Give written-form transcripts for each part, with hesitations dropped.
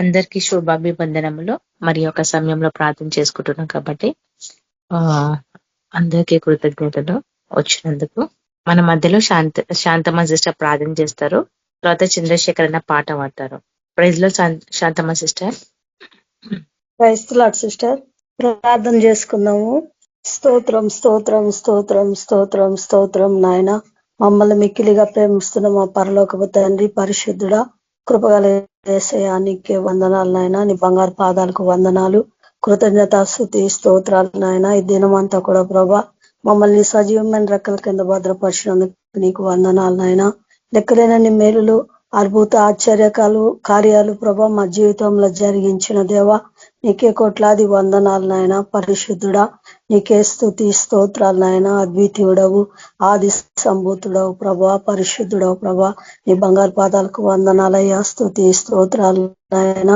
అందరికీ శుభాభివందనములు. మరి ఒక సమయంలో ప్రార్థన చేసుకుంటున్నాం కాబట్టి ఆ అందరికీ కృతజ్ఞతలు వచ్చినందుకు. మన మధ్యలో శాంతమ్మ సిస్టర్ ప్రార్థన చేస్తారు. తర్వాత చంద్రశేఖర్ అన్న పాట పాడతారు. ప్రైజ్ లో Shantamma sister. Praise lord sister. ప్రార్థన చేసుకుందాము. స్తోత్రం స్తోత్రం స్తోత్రం స్తోత్రం స్తోత్రం నాయన, మమ్మల్ని మిక్కిలిగా ప్రేమిస్తున్న మా పరలోకపు తండ్రి, పరిశుద్ధుడా, కృపగల యేసయ్యా, నీకే వందనాలు నాయన. నీ బంగారు పాదాలకు వందనాలు, కృతజ్ఞత స్తుతి స్తోత్రాలు నాయన. ఈ దినమంతా కూడా ప్రభా మమ్మల్ని సజీవమైన రెక్కల కింద భద్రపరిచినందుకు నీకు వందనాలు నాయన. లెక్కలేనన్ని మేలులు, అద్భుత ఆశ్చర్యకాలు కార్యాలు ప్రభా మా జీవితంలో జరిగించిన దేవా, నీకే కోట్లాది వందనాలు నాయన. పరిశుద్ధుడా, నీకే స్తుతి స్తోత్రాలు నాయన. అద్వితీయుడవు, ఆది సంభూతుడవు ప్రభా, పరిశుద్ధుడవు ప్రభా, నీ బంగారు పాదాలకు వందనాలయ్యా. స్తుతి స్తోత్రాలు నాయన.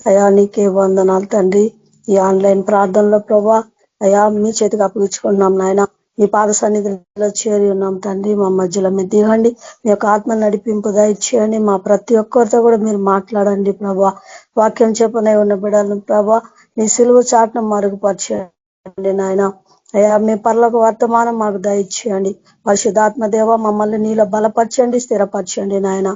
అయా నీకే వందనాలు తండ్రి. ఈ ఆన్లైన్ ప్రార్థనలో ప్రభా అయా మీ చేతికి అప్పగించుకుంటున్నాం నాయన. మీ పాద సన్నిధిలో చేరి ఉన్నాం తండ్రి. మా మధ్యలో మీరు దిగండి, మీ యొక్క ఆత్మ నడిపింపు దయచేయండి. మా ప్రతి ఒక్కరితో కూడా మీరు మాట్లాడండి ప్రభా. వాక్యం చెప్పనే ఉన్న బిడ్డలను ప్రభా నీ సిలువ చాటును మరుగుపరచండి నాయన. అయ్యా మీ పరలోక వర్తమానం మాకు దయచేయండి. పరిశుద్ధాత్మ దేవ మమ్మల్ని నీలో బలపరచండి, స్థిరపరచండి నాయన.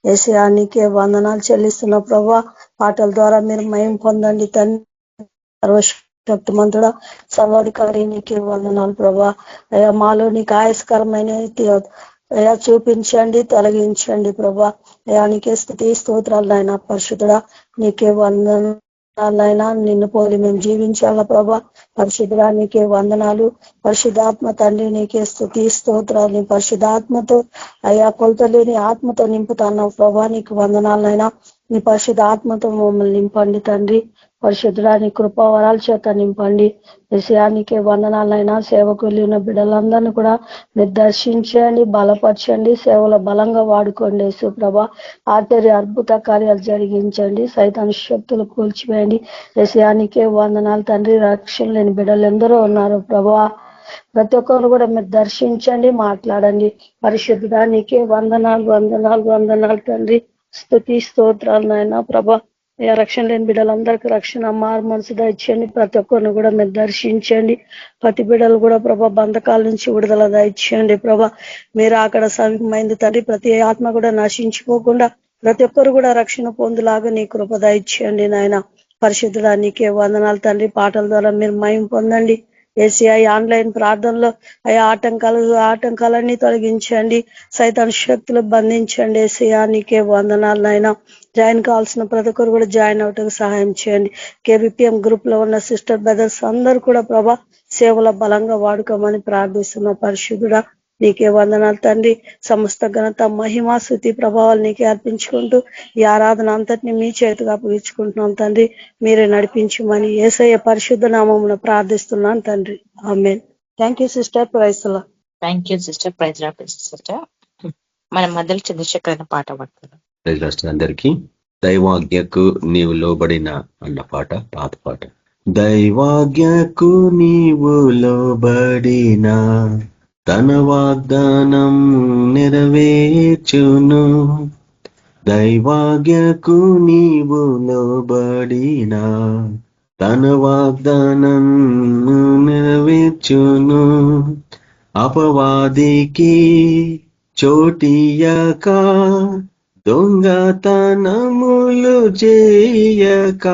యేసయ్యా నీకే వందనాలు చెల్లిస్తున్న ప్రభా. పాటల ద్వారా మీరు మహిమ పొందండి తండ్రి. శక్తిమంతుడా, సర్వాధికారి నీకే వందనాలు ప్రభా. అయ్యా మాలో నీకు ఆయస్కరమైన అయా చూపించండి, తొలగించండి ప్రభా. అయా నీకే స్తుతి స్తోత్రాలు నాయన. పరిశుద్ధుడా నీకే వందనాలైనా, నిన్ను పోలి మేము జీవించాలా ప్రభా. పరిశుద్ధుడా నీకే వందనాలు. పరిశుద్ధాత్మ తండ్రి నీకే స్తుతి స్తోత్రాలు. నీ పరిశుద్ధాత్మతో అయా కొలతలేని ఆత్మతో నింపుతాన్నావు ప్రభా, నీకు వందనాలైనా. నీ పరిశుద్ధ ఆత్మతో మమ్మల్ని నింపండి తండ్రి. పరిశుద్ధుడా నీ కృపావరాల చేత నింపండి. విషయానికే వందనాలైనా. సేవకులు ఉన్న బిడ్డలందరినీ కూడా మీరు దర్శించండి, బలపరచండి, సేవలో బలంగా వాడుకోండి. యేసుప్రభ ఆశ్చర్య అద్భుత కార్యాలు జరిగించండి, సైతాన్ శక్తులు కూల్చివేయండి. విషయానికే వందనాలు తండ్రి. రక్షణ లేని బిడ్డలు ఎందరో ఉన్నారు ప్రభా, ప్రతి ఒక్కరు కూడా మీరు దర్శించండి, మాట్లాడండి. పరిశుద్ధుడా నీకే వందనాలు వందనాలు వందనాలు తండ్రి. స్తుతి స్తోత్రాలు నాయన ప్రభా. రక్షణ లేని బిడ్డలందరికీ రక్షణ మారు మనసు దయచేయండి. ప్రతి ఒక్కరిని కూడా మీరు దర్శించండి. ప్రతి బిడ్డలు కూడా ప్రభా బంధకాల నుంచి విడుదల దయచేయండి ప్రభా. మీరు అక్కడ సమయమైంది తండ్రి. ప్రతి ఆత్మ కూడా నశించిపోకుండా ప్రతి ఒక్కరు కూడా రక్షణ పొందులాగా నీ కృప దయచేయండి నాయన. పరిశుద్ధుడా నీకే వందనాలు తండ్రి. పాటల ద్వారా మీరు మహిమ పొందండి. ఏసీఐ ఆన్లైన్ ప్రార్థనలో అయ్యా ఆటంకాలన్నీ తొలగించండి, సైతాన్ శక్తులు బంధించండి. ఏసీఐ నీకే వందనాలు నాయన. జాయిన్ కావాల్సిన ప్రతి ఒక్కరు కూడా జాయిన్ అవటకు సహాయం చేయండి. కేబిపిఎం గ్రూప్ లో ఉన్న సిస్టర్ బ్రదర్స్ అందరూ కూడా ప్రభా సేవల బలంగా వాడుకోమని ప్రార్థిస్తున్న పరిశుద్ధుడా నీకే వందనాలు తండ్రి. సమస్త ఘనత మహిమ స్తుతి ప్రభావాలు నీకే అర్పించుకుంటూ ఈ ఆరాధన అంతటిని మీ చేతిగా అప్పగించుకుంటున్నాం తండ్రి. మీరే నడిపించమని యేసయ్య పరిశుద్ధ నామమున ప్రార్థిస్తున్నాను తండ్రి. ఆమేన్. Thank you sister. Praise the lord. Thank you sister. Praise lord sister. మన మధ్యలో చంద్రశేఖర్ అన్న పాట పాడతారు. ప్రైజ్ లార్డ్ అందరికీ. దైవాజ్ఞకు నీవు లోబడిన అన్న పాట, పాత పాట. దైవాజ్ఞకు నీవు లోబడిన తన వాగ్దానం నెరవేర్చును. దైవాజ్ఞకు నీవు లోబడిన తన వాగ్దానం నెరవేర్చును. అపవాదికి చోటియక దొంగతనములు చేయక,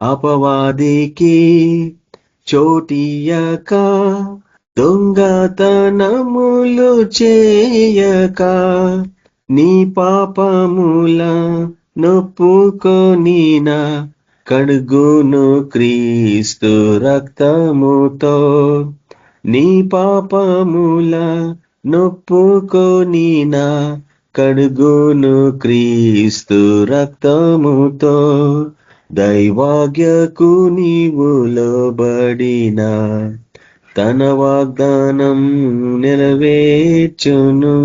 అపవాదికి చోటియక దొంగతనములు చేయక, నీ పాపముల నొప్పుకొనిన కడుగును క్రీస్తు రక్తముతో. నీ పాపముల నొప్పుకొనిన కడుగును క్రీస్తు రక్తముతో. దైవాజ్ఞకు నీవు లోబడిన తన వాగ్దానం నెరవేర్చును.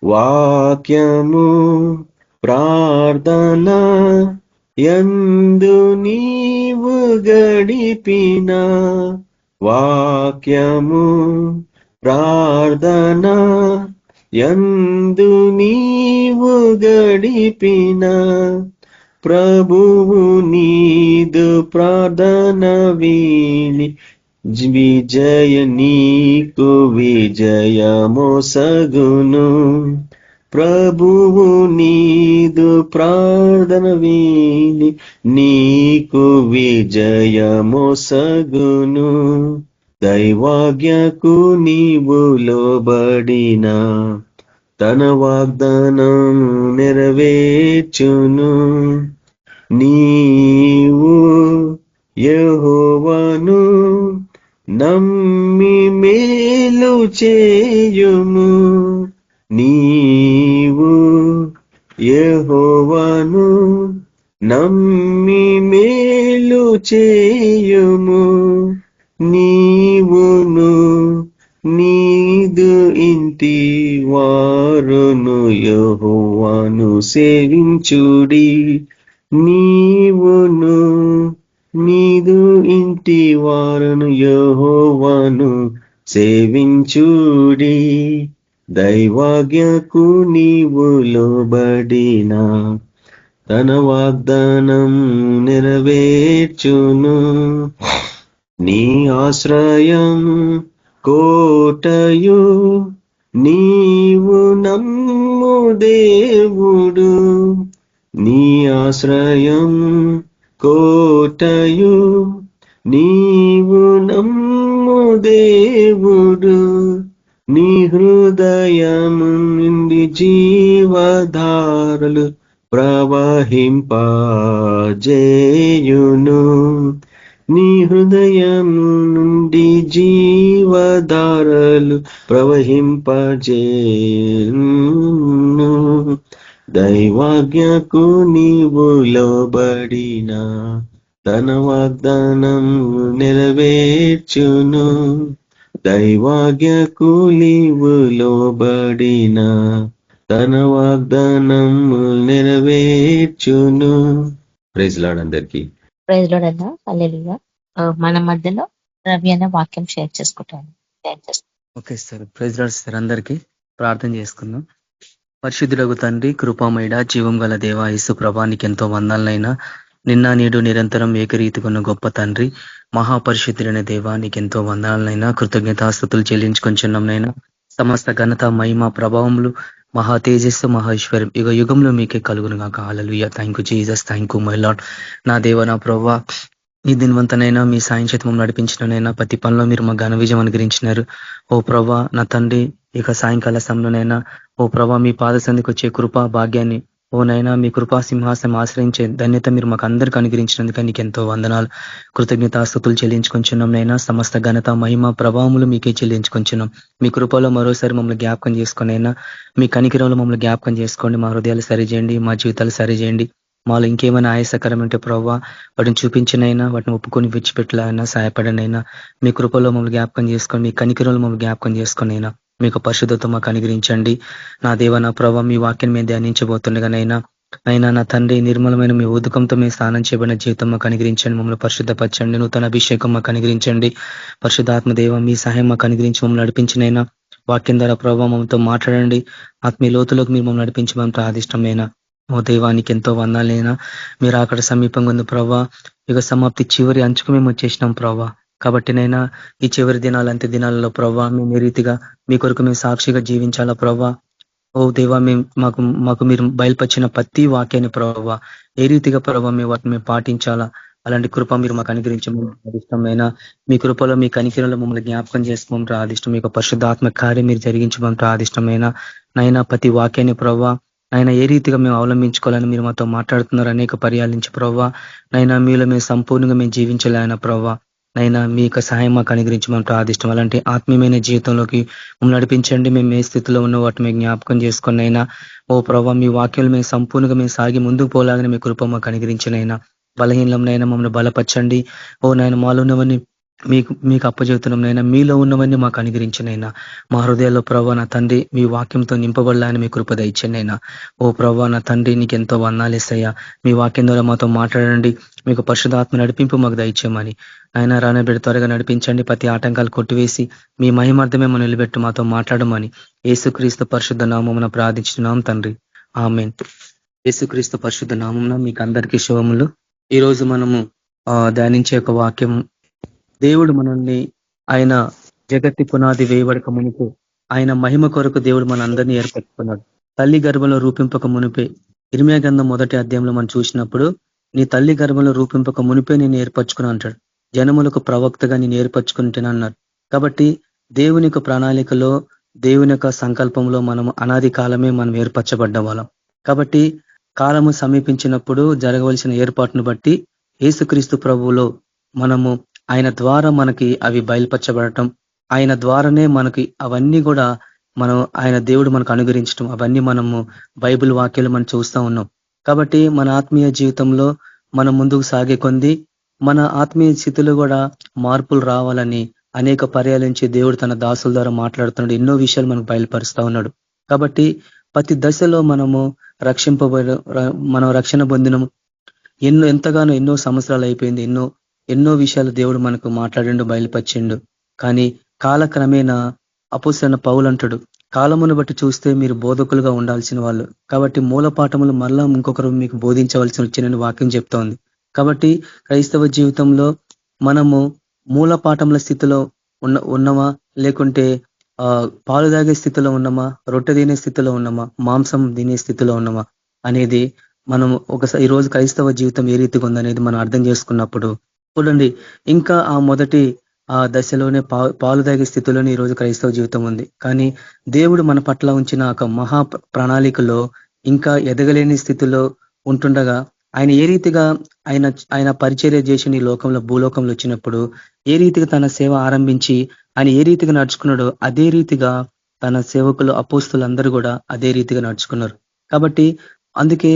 వాక్యము ప్రార్థన యందు నీవు గడిపిన, వాక్యము ప్రార్థన యందు నీవు గడిపిన ప్రభువు నీదు ప్రార్థన విని విజయ నీకు విజయమొసగును. ప్రభువు నీదు ప్రార్థన విని నీకు విజయమొసగును. దైవాజ్ఞకు నీవు లోబడిన తన వాగ్దానం నెరవేర్చును. నీవు యెహోవాను నమ్మి మేలు చేయుము. నీవు యెహోవాను నమ్మి మేలు చేయుము. నీవును నీదు ఇంటి వారును యెహోవాను సేవించుడి. నీవును నీదు ఇంటి వారును యెహోవాను సేవించుడి. దైవాజ్ఞకు నీవు లోబడిన తన వాగ్దానం నెరవేర్చును. నీ ఆశ్రయం కోటయు నీవు నమ్ము దేవుడు. నీ ఆశ్రయం కోటయు నీవు నమ్ము దేవుడు. నీ హృదయము నుండి జీవధారలు ప్రవహింపజేయును. నీ హృదయము నుండి జీవధారలు ప్రవహింపజేయును. దైవాజ్ఞకు నీవు లోబడిన తన వాగ్దానం నెరవేర్చును. దైవాజ్ఞకు నీవు లోబడిన తన వాగ్దానం నెరవేర్చును. ప్రైజ్ లార్డ్ అందరికీ. ప్రైజ్ లార్డ్ అన్న. హల్లెలూయా. మన మధ్యలో రవి అన్న వాక్యం షేర్ చేసుకుంటాను. Okay sir. Praise Lord sir. అందరికీ ప్రార్థన చేసుకుందాం. పరిశుద్ధులకు తండ్రి, కృపామయుడ, జీవం గల దేవ యేసు ప్రభా, నీకు ఎంతో వందనాలైనా. నిన్న నేడు నిరంతరం ఏకరీతికున్న గొప్ప తండ్రి, మహాపరిశుద్ధులైన దేవ, నీకెంతో వందనాలైనా. కృతజ్ఞతాస్తుతులు చెల్లించుకొంచున్నాంనైనా. సమస్త ఘనత, మహిమ, ప్రభావములు, మహా తేజస్సు, మహేశ్వరం యుగ యుగంలో మీకే కలుగును గాక. హల్లెలూయా. Thank you Jesus. Thank you my lord. నా దేవ, నా ప్రభా, ఈ దినవంతనైనా మీ సాయం చేత నడిపించినైనా ప్రతి పనిలో మీరు మా ఘన విజయం అనుగ్రహించినారు. ఓ ప్రభా, నా తండ్రి, ఇక సాయంకాల సమయంలోనైనా ఓ ప్రభా, మీ పాద సంధికి వచ్చే కృపా భాగ్యాన్ని, ఓ నైనా మీ కృపా సింహాసనం ఆశ్రయించే ధన్యత మీరు మాకు అందరికీ అనుగ్రహించినందుకు నీకు ఎంతో వందనాలు. కృతజ్ఞతాస్తుతులు చెల్లించుకొంచున్నాం నైనా. సమస్త ఘనత, మహిమ, ప్రభావములు మీకే చెల్లించుకొంచున్నాం. మీ కృపలో మరోసారి మమ్మల్ని జ్ఞాపకం చేసుకునైనా, మీ కనికిరంలో మమ్మల్ని జ్ఞాపకం చేసుకోండి. మా హృదయాలు సరిచేయండి, మా జీవితాలు సరిచేయండి. మాలో ఇంకేమైనా ఆయాసకరం అంటే ప్రభావ వాటిని చూపించినైనా, వాటిని ఒప్పుకొని విడిచిపెట్టలైనా సహాయపడనైనా. మీ కృపలో మమ్మల్ని జ్ఞాపకం చేసుకొని, మీ కనికిరంలో మమ్మల్ని జ్ఞాపకం చేసుకునైనా మీకు పరిశుద్ధత మాకు అనుగ్రహించండి. నా దేవ, నా ప్రభావ, మీ వాక్యం మీద ధ్యానించబోతుండగానైనా అయినా నా తండ్రి, నిర్మలమైన మీ ఉదకంతో మేము స్నానం చేయబడిన జీవితం మాకు అనుగ్రహించండి. మమ్మల్ని పరిశుద్ధపరచండి. నూతన అభిషేకం మాకు అనుగ్రహించండి. పరిశుద్ధాత్మ దేవ, మీ సహాయం మాకు అనుగ్రహించి మమ్మల్ని నడిపించినైనా. వాక్యం ద్వారా ప్రభావ మమ్మల్తో మాట్లాడండి. ఆత్మీయ లోతులోకి మీరు మమ్మల్ని నడిపించి మేము ప్రార్థిష్టమైనా. ఓ దేవానికి ఎంతో వందాలైనా. మీరు అక్కడ సమీపంగా ఉంది ప్రభా. యుగ సమాప్తి చివరి అంచుకు మేము వచ్చేసినాం ప్రభా. కాబట్టి నైనా ఈ చివరి దినాలు, అంత్య దినాలలో ప్రభా, మేము ఏ రీతిగా మీ కొరకు మేము సాక్షిగా జీవించాలా ప్రభా. ఓ దేవా, మాకు మీరు బయలుపరిచిన ప్రతి వాక్యాన్ని ప్రభావ ఏ రీతిగా ప్రభావ మేము వాటిని మేము పాటించాలా, అలాంటి కృప మీరు మాకు అనుగ్రహించమని ఇష్టమైన మీ కృపలో, మీ కనికిరలో మమ్మల్ని జ్ఞాపకం చేసుకోమని ప్రాదిష్టం. మీకు పరిశుద్ధాత్మ కార్యం మీరు జరిగించమని ప్రాదిష్టమైన నైనా ప్రతి వాక్యాన్ని ప్రభావ నైనా ఏ రీతిగా మేము అవలంబించుకోవాలని మీరు మాతో మాట్లాడుతున్నారు అనేక పర్యాల నుంచి ప్రభావ. నైనా మీలో మేము సంపూర్ణంగా మేము జీవించాలైనా ప్రభావ. నైనా మీ యొక్క సహాయం మాకు అనుగ్రహించమని ప్రార్థిష్టం. అలాంటి ఆత్మీయమైన జీవితంలోకి మమ్మల్ని నడిపించండి. మేము ఏ స్థితిలో ఉన్న వాటిని మేము జ్ఞాపకం చేసుకుని అయినా ఓ ప్రభావ మీ వాక్యాలు మేము సంపూర్ణంగా మేము సాగి ముందుకు పోలాగానే మీ కృప మాకు అనుగ్రహించినైనా. బలహీనంనైనా మమ్మల్ని బలపరచండి. ఓ నాయన మాలో ఉన్నవన్నీ మీకు అప్పచెబుతున్నాం నైనా. మీలో ఉన్నవన్నీ మాకు అనుగ్రహించినైనా. మా హృదయాల్లో ప్రభావ నా తండ్రి మీ వాక్యంతో నింపబడాలని మీ కృప దయచండినైనా. ఓ ప్రభావ నా తండ్రి, నీకు ఎంతో వందనాలేసయ్యా. మీ వాక్యం ద్వారా మాతో మాట్లాడండి. మీకు పరిశుద్ధాత్మ నడిపింపు మాకు దయచేయమని ఆయన రానబెడి త్వరగా నడిపించండి. ప్రతి ఆటంకాలు కొట్టివేసి మీ మహిమార్థమే మనం నిలబెట్టి మాతో మాట్లాడమని యేసుక్రీస్తు పరిశుద్ధ నామమున ప్రార్థించున్నాం తండ్రి. ఆమేన్. యేసుక్రీస్తు పరిశుద్ధ నామమున మీకు అందరికీ శుభములు. ఈ రోజు మనము ధ్యానించే ఒక వాక్యం, దేవుడు మనల్ని ఆయన జగత్తి పునాది వేయబడక మునుపు ఆయన మహిమ కొరకు దేవుడు మన అందరినీ ఏర్పరచుకున్నాడు. తల్లి గర్భంలో రూపింపక మునిపే, ఇర్మియా గ్రంథం 1వ అధ్యాయంలో మనం చూసినప్పుడు, నీ తల్లి గర్భంలో రూపింపక మునిపే నేను ఏర్పరచుకున్నా అంటాడు. జనములకు ప్రవక్తగా నేను ఏర్పరచుకుంటేనే అన్నారు. కాబట్టి దేవుని యొక్క ప్రణాళికలో, దేవుని యొక్క సంకల్పంలో మనం అనాది కాలమే మనం ఏర్పరచబడ్డ వాళ్ళం. కాబట్టి కాలము సమీపించినప్పుడు జరగవలసిన ఏర్పాటును బట్టి యేసుక్రీస్తు ప్రభువులో మనము ఆయన ద్వారా మనకి అవి బయలుపరచబడటం, ఆయన ద్వారానే మనకి అవన్నీ కూడా ఆయన దేవుడు మనకు అనుగ్రహించడం, అవన్నీ మనము బైబిల్ వాక్యాలు మనం చూస్తూ ఉన్నాం. కాబట్టి మన ఆత్మీయ జీవితంలో మనం ముందుకు సాగే కొంది మన ఆత్మీయ స్థితిలో కూడా మార్పులు రావాలని అనేక పర్యాల నుంచి దేవుడు తన దాసుల ద్వారా మాట్లాడుతున్నాడు. ఎన్నో విషయాలు మనకు బయలుపరుస్తా ఉన్నాడు. కాబట్టి ప్రతి దశలో మనము మనం రక్షణ పొందినము. ఎంతగానో ఎన్నో సంవత్సరాలు అయిపోయింది. ఎన్నో విషయాలు దేవుడు మనకు మాట్లాడిండు, బయలుపరిచిండు. కానీ కాలక్రమేణా అపోస్తలుడైన పౌలు అంటాడు, కాలమును బట్టి చూస్తే మీరు బోధకులుగా ఉండాల్సిన వాళ్ళు. కాబట్టి మూలపాఠములు మళ్ళా ఇంకొకరు మీకు బోధించవలసి వచ్చినని వాక్యం చెప్తా ఉంది. కాబట్టి క్రైస్తవ జీవితంలో మనము మూలపాఠముల స్థితిలో ఉన్నమా, లేకుంటే పాలు తాగే స్థితిలో ఉన్నామా, రొట్టె తినే స్థితిలో ఉన్నామా, మాంసం తినే స్థితిలో ఉన్నామా అనేది మనం ఒకసారి ఈ రోజు క్రైస్తవ జీవితం ఏ రీతిగా ఉందనేది మనం అర్థం చేసుకున్నప్పుడు చూడండి, ఇంకా ఆ మొదటి దశలోనే పాలు తాగే స్థితిలోనే ఈరోజు క్రైస్తవ జీవితం ఉంది. కానీ దేవుడు మన పట్ల ఉంచిన ఒక మహా ప్రణాళికలో ఇంకా ఎదగలేని స్థితిలో ఉంటుండగా ఆయన ఏ రీతిగా ఆయన పరిచర్య చేసిన ఈ లోకంలో, భూలోకంలో వచ్చినప్పుడు ఏ రీతిగా తన సేవ ఆరంభించి ఆయన ఏ రీతిగా నడుచుకున్నాడో అదే రీతిగా తన సేవకులు అపోస్తులందరూ కూడా అదే రీతిగా నడుచుకున్నారు. కాబట్టి అందుకే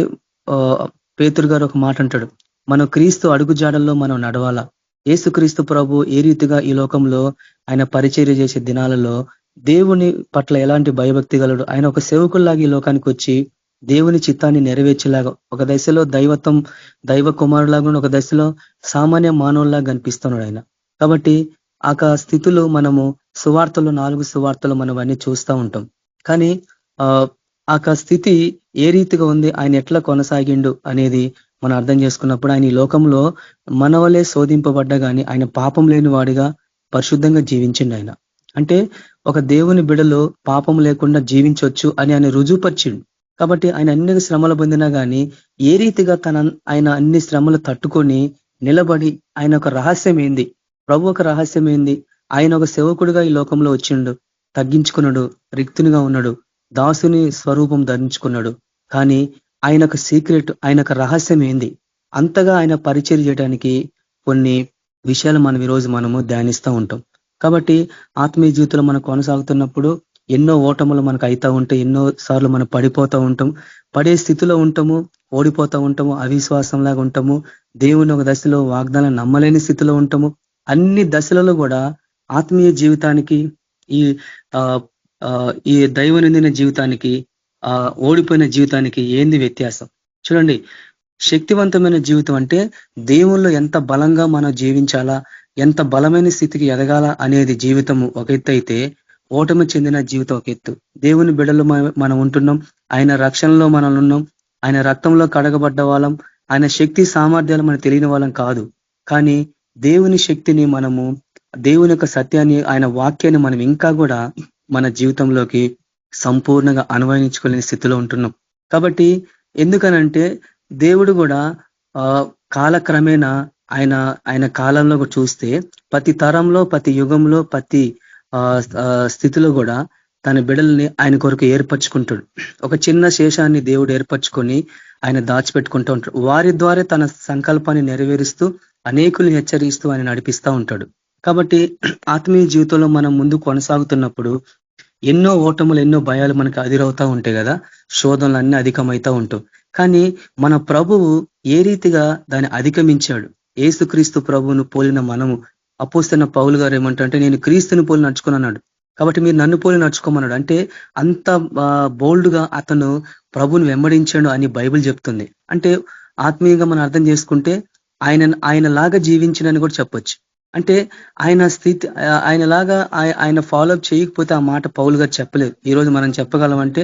పేతురు గారు ఒక మాట అంటాడు, మనం క్రీస్తు అడుగుజాడల్లో మనం నడవాలా. యేసుక్రీస్తు ప్రభు ఏ రీతిగా ఈ లోకంలో ఆయన పరిచర్య చేసే దినాలలో దేవుని పట్ల ఎలాంటి భయభక్తి గలడు, ఆయన ఒక సేవకుల్లాగా ఈ లోకానికి వచ్చి దేవుని చిత్తాన్ని నెరవేర్చేలాగా, ఒక దశలో దైవ కుమారులాగా, ఒక దశలో సామాన్య మానవుల్లాగా కనిపిస్తున్నాడు ఆయన. కాబట్టి ఆ స్థితిలో మనము సువార్తలు 4 సువార్తలు మనం అన్ని చూస్తూ ఉంటాం. కానీ ఆ స్థితి ఏ రీతిగా ఉంది, ఆయన ఎట్లా కొనసాగిండు అనేది మనం అర్థం చేసుకున్నప్పుడు ఆయన ఈ లోకంలో మనవలే శోధింపబడ్డా కానీ ఆయన పాపం లేని వాడిగా పరిశుద్ధంగా జీవించిండు. ఆయన అంటే ఒక దేవుని బిడలో పాపం లేకుండా జీవించవచ్చు అని ఆయన రుజువుపరిచిండు. కాబట్టి ఆయన అన్ని శ్రమలు పొందినా కానీ ఏ రీతిగా ఆయన అన్ని శ్రమలు తట్టుకొని నిలబడి, ఆయన ఒక రహస్యం ఏంది, ప్రభు ఒక రహస్యం ఏంది, ఆయన ఒక సేవకుడిగా ఈ లోకంలో వచ్చిండు, తగ్గించుకున్నాడు, రిక్తునిగా ఉన్నాడు, దాసుని స్వరూపం ధరించుకున్నాడు. కానీ ఆయన ఒక సీక్రెట్, ఆయన ఒక రహస్యం ఏంది, అంతగా ఆయన పరిచర్య చేయడానికి కొన్ని విషయాలు మనం ఈరోజు మనము ధ్యానిస్తూ ఉంటాం. కాబట్టి ఆత్మీయ జీవితంలో మనం కొనసాగుతున్నప్పుడు ఎన్నో ఓటములు మనకు అవుతా ఉంటాయి, ఎన్నో సార్లు మనం పడిపోతూ ఉంటాం, పడే స్థితిలో ఉంటాము, ఓడిపోతూ ఉంటాము, అవిశ్వాసంలాగా ఉంటాము, దేవుని ఒక దశలో వాగ్దానం నమ్మలేని స్థితిలో ఉంటాము. అన్ని దశలలో కూడా ఆత్మీయ జీవితానికి ఈ దైవ నిందిన జీవితానికి ఓడిపోయిన జీవితానికి ఏంది వ్యత్యాసం? చూడండి, శక్తివంతమైన జీవితం అంటే దేవుల్లో ఎంత బలంగా మనం జీవించాలా, ఎంత బలమైన స్థితికి ఎదగాల అనేది జీవితము ఒక ఎత్తు అయితే, ఓటమి చెందిన జీవితం ఒక ఎత్తు. దేవుని బిడ్డలు మనం ఉంటున్నాం, ఆయన రక్షణలో మనం ఉన్నాం, ఆయన రక్తంలో కడగబడ్డ వాళ్ళం, ఆయన శక్తి సామర్థ్యాలు మనం తెలియని వాళ్ళం కాదు. కానీ దేవుని శక్తిని మనము, దేవుని యొక్క సత్యాన్ని, ఆయన వాక్యాన్ని మనం ఇంకా కూడా మన జీవితంలోకి సంపూర్ణంగా అన్వయించుకోలేని స్థితిలో ఉంటున్నాం. కాబట్టి ఎందుకనంటే దేవుడు కూడా కాలక్రమేణా ఆయన కాలంలో చూస్తే ప్రతి తరంలో, ప్రతి యుగంలో, ప్రతి స్థితిలో కూడా తన బిడ్డల్ని ఆయన కొరకు ఏర్పరచుకుంటాడు. ఒక చిన్న శేషాన్ని దేవుడు ఏర్పరచుకొని ఆయన దాచిపెట్టుకుంటూ ఉంటాడు. వారి ద్వారా తన సంకల్పాన్ని నెరవేరుస్తూ అనేకుల్ని హెచ్చరిస్తూ ఆయన నడిపిస్తూ ఉంటాడు. కాబట్టి ఆత్మీయ జీవితంలో మనం ముందు కొనసాగుతున్నప్పుడు ఎన్నో ఓటములు, ఎన్నో భయాలు మనకు అదిరవుతా ఉంటాయి కదా, శోధనలు అన్నీ అధికమవుతా ఉంటాం. కానీ మన ప్రభువు ఏ రీతిగా దాన్ని అధిగమించాడు. యేసుక్రీస్తు ప్రభువును పోలిన మనము, అపోస్తలుడైన పౌలు గారు ఏమంటే నేను క్రీస్తుని పోలి నడుచుకున్నాడు, కాబట్టి మీరు నన్ను పోలి నడుచుకోమన్నాడు. అంటే అంత బోల్డ్ గా అతను ప్రభుని వెంబడించాడు అని బైబిల్ చెప్తుంది. అంటే ఆత్మీయంగా మనం అర్థం చేసుకుంటే ఆయన లాగా జీవించినని కూడా చెప్పొచ్చు. అంటే ఆయన స్థితి, ఆయనలాగా ఆయన ఫాలో అప్ చేయకపోతే ఆ మాట పౌలు గారు చెప్పలేదు. ఈరోజు మనం చెప్పగలం అంటే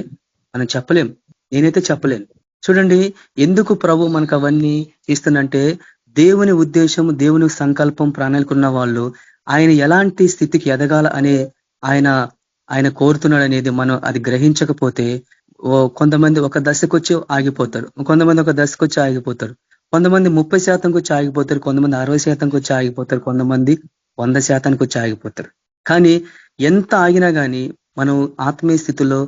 మనం చెప్పలేం, నేనైతే చెప్పలేను. చూడండి, ఎందుకు ప్రభు మనకు అవన్నీ ఇస్తుందంటే దేవుని ఉద్దేశం, దేవుని సంకల్పం ప్రణాళికున్న వాళ్ళు ఆయన ఎలాంటి స్థితికి ఎదగాల అనే ఆయన కోరుతున్నాడు అనేది మనం అది గ్రహించకపోతే కొంతమంది ఒక దశకు వచ్చి ఆగిపోతారు, కొంతమంది ఒక దశకు వచ్చి ఆగిపోతారు, కొంతమంది 30% వచ్చి ఆగిపోతారు, కొంతమంది 60% వచ్చి ఆగిపోతారు, కొంతమంది 100% వచ్చి ఆగిపోతారు. కానీ ఎంత ఆగినా కానీ మనం ఆత్మీయ స్థితిలో